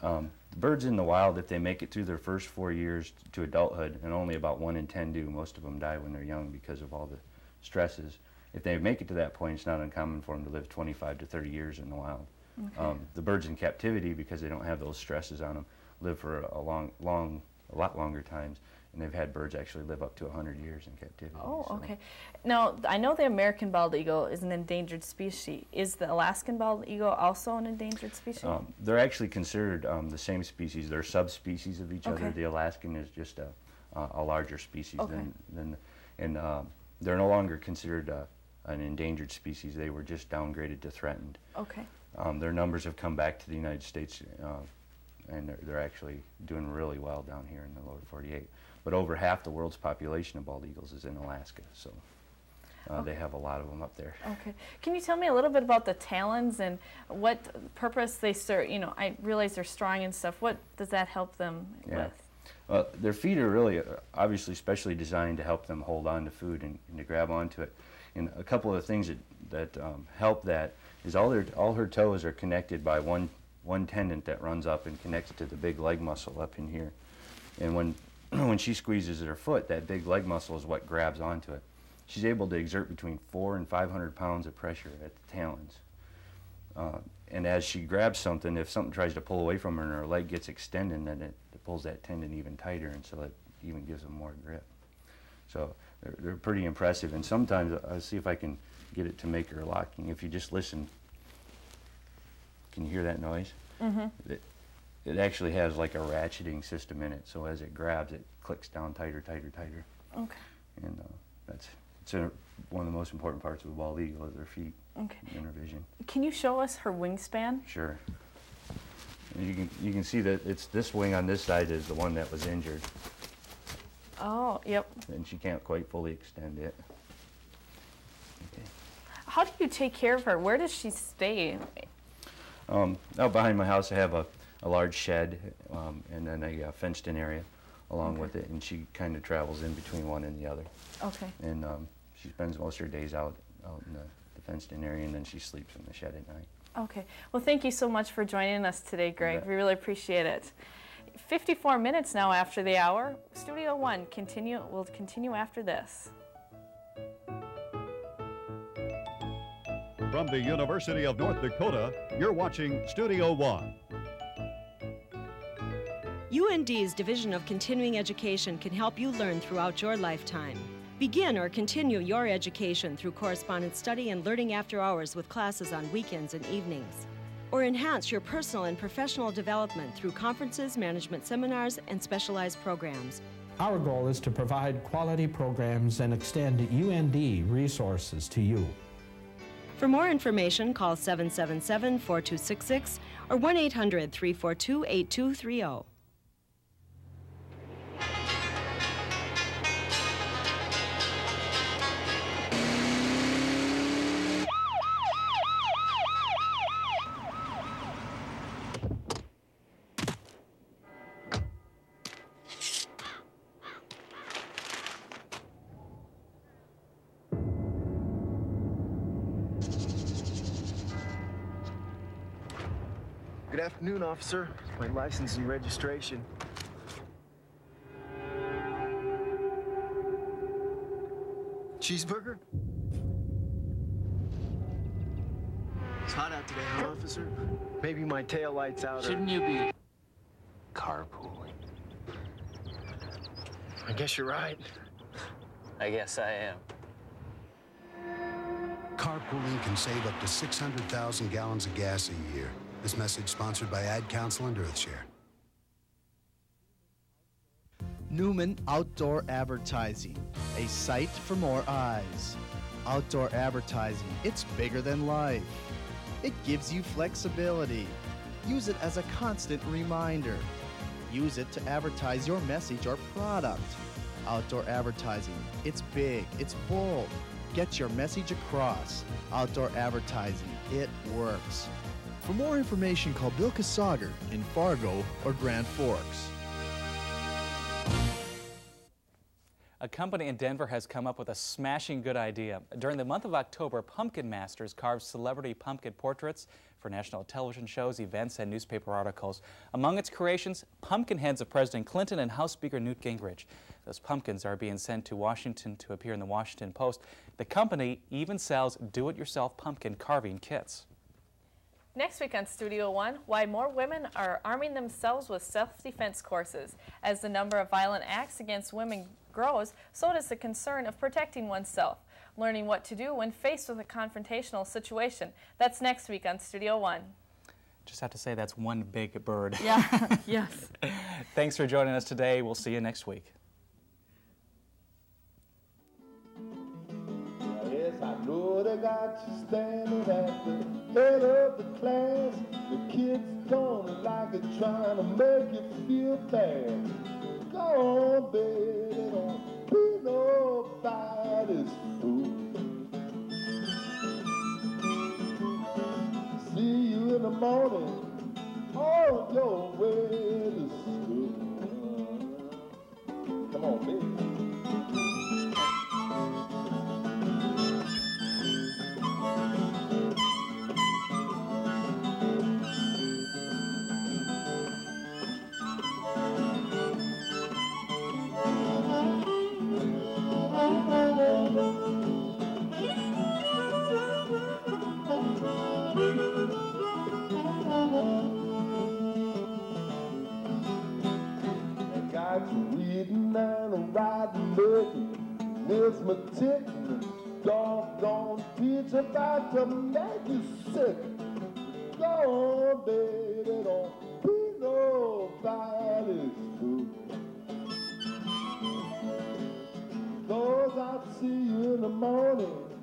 Speaker 6: The birds in the wild, if they make it through their first 4 years to adulthood, and only about 1 in 10 do, most of them die when they're young because of all the stresses. If they make it to that point, it's not uncommon for them to live 25 to 30 years in the wild. Okay. The birds in captivity, because they don't have those stresses on them, live for a lot longer times. And they've had birds actually live up to 100 years in captivity.
Speaker 4: Oh, okay. Now, I know the American bald eagle is an endangered species. Is the Alaskan bald eagle also an endangered species?
Speaker 6: They're actually considered the same species. They're subspecies of each other. The Alaskan is just a larger species than and they're no longer considered an endangered species. They were just downgraded to threatened.
Speaker 4: Okay.
Speaker 6: Their numbers have come back to the United States, and they're actually doing really well down here in the lower 48. But over half the world's population of bald eagles is in Alaska, so they have a lot of them up there.
Speaker 4: Okay. Can you tell me a little bit about the talons and what purpose they serve? I realize they're strong and stuff. What does that help them with?
Speaker 6: Well, their feet are really, obviously, specially designed to help them hold on to food and to grab onto it. And a couple of things that help that is all her toes are connected by one tendon that runs up and connects to the big leg muscle up in here. And when she squeezes her foot, that big leg muscle is what grabs onto it. She's able to exert between 400 and 500 pounds of pressure at the talons. And as she grabs something, if something tries to pull away from her and her leg gets extended, then it pulls that tendon even tighter, and so it even gives them more grip. So they're pretty impressive, and sometimes I'll see if I can get it to make her locking. If you just listen, can you hear that noise? Mm-hmm. It actually has like a ratcheting system in it, so as it grabs, it clicks down tighter, tighter, tighter. Okay. And it's one of the most important parts of a bald eagle is their feet and their vision.
Speaker 4: Can you show us her wingspan?
Speaker 6: Sure. And you can see that it's this wing on this side is the one that was injured.
Speaker 4: Oh, yep.
Speaker 6: And she can't quite fully extend it.
Speaker 4: How do you take care of her? Where does she stay?
Speaker 6: Out behind my house I have a large shed and then a fenced-in area along with it, and she kind of travels in between one and the other.
Speaker 4: Okay.
Speaker 6: And she spends most of her days out in the fenced-in area, and then she sleeps in the shed at night.
Speaker 4: Okay. Well, thank you so much for joining us today, Greg. We really appreciate it. 54 minutes now after the hour. Studio One will continue after this.
Speaker 2: From the University of North Dakota, you're watching Studio One.
Speaker 13: UND's Division of Continuing Education can help you learn throughout your lifetime. Begin or continue your education through correspondence study and learning after hours with classes on weekends and evenings. Or enhance your personal and professional development through conferences, management seminars, and specialized programs.
Speaker 15: Our goal is to provide quality programs and extend UND resources to you.
Speaker 13: For more information, call 777-4266 or 1-800-342-8230.
Speaker 16: Good afternoon, officer. My license and registration. Cheeseburger? It's hot out today, huh, officer? Maybe my tail lights out.
Speaker 17: Shouldn't you be
Speaker 16: carpooling? I guess you're right.
Speaker 17: I guess I am.
Speaker 18: Carpooling can save up to 600,000 gallons of gas a year. This message sponsored by Ad Council and Earthshare.
Speaker 19: Newman Outdoor Advertising, a sight for more eyes. Outdoor advertising, it's bigger than life. It gives you flexibility. Use it as a constant reminder. Use it to advertise your message or product. Outdoor advertising, it's big, it's bold. Get your message across. Outdoor advertising, it works. For more information, call Bill Kasager in Fargo or Grand Forks.
Speaker 3: A company in Denver has come up with a smashing good idea. During the month of October, Pumpkin Masters carves celebrity pumpkin portraits for national television shows, events, and newspaper articles. Among its creations, pumpkin heads of President Clinton and House Speaker Newt Gingrich. Those pumpkins are being sent to Washington to appear in the Washington Post. The company even sells do-it-yourself pumpkin carving kits.
Speaker 4: Next week on Studio One, why more women are arming themselves with self-defense courses. As the number of violent acts against women grows, so does the concern of protecting oneself. Learning what to do when faced with a confrontational situation. That's next week on Studio One.
Speaker 3: Just have to say that's one big bird.
Speaker 4: Yeah, yes.
Speaker 3: Thanks for joining us today. We'll see you next week.
Speaker 27: Yes, I know they got you standing at the head of the class. The kids don't like it, trying to make you feel bad. Go on, baby, don't be nobody's fool. See you in the morning on your way to school. Come on, baby. Reading and writing, looking, arithmetic, doggone teacher about to make you sick. Go on, baby, don't be nobody's fool. Those I'll see you in the morning.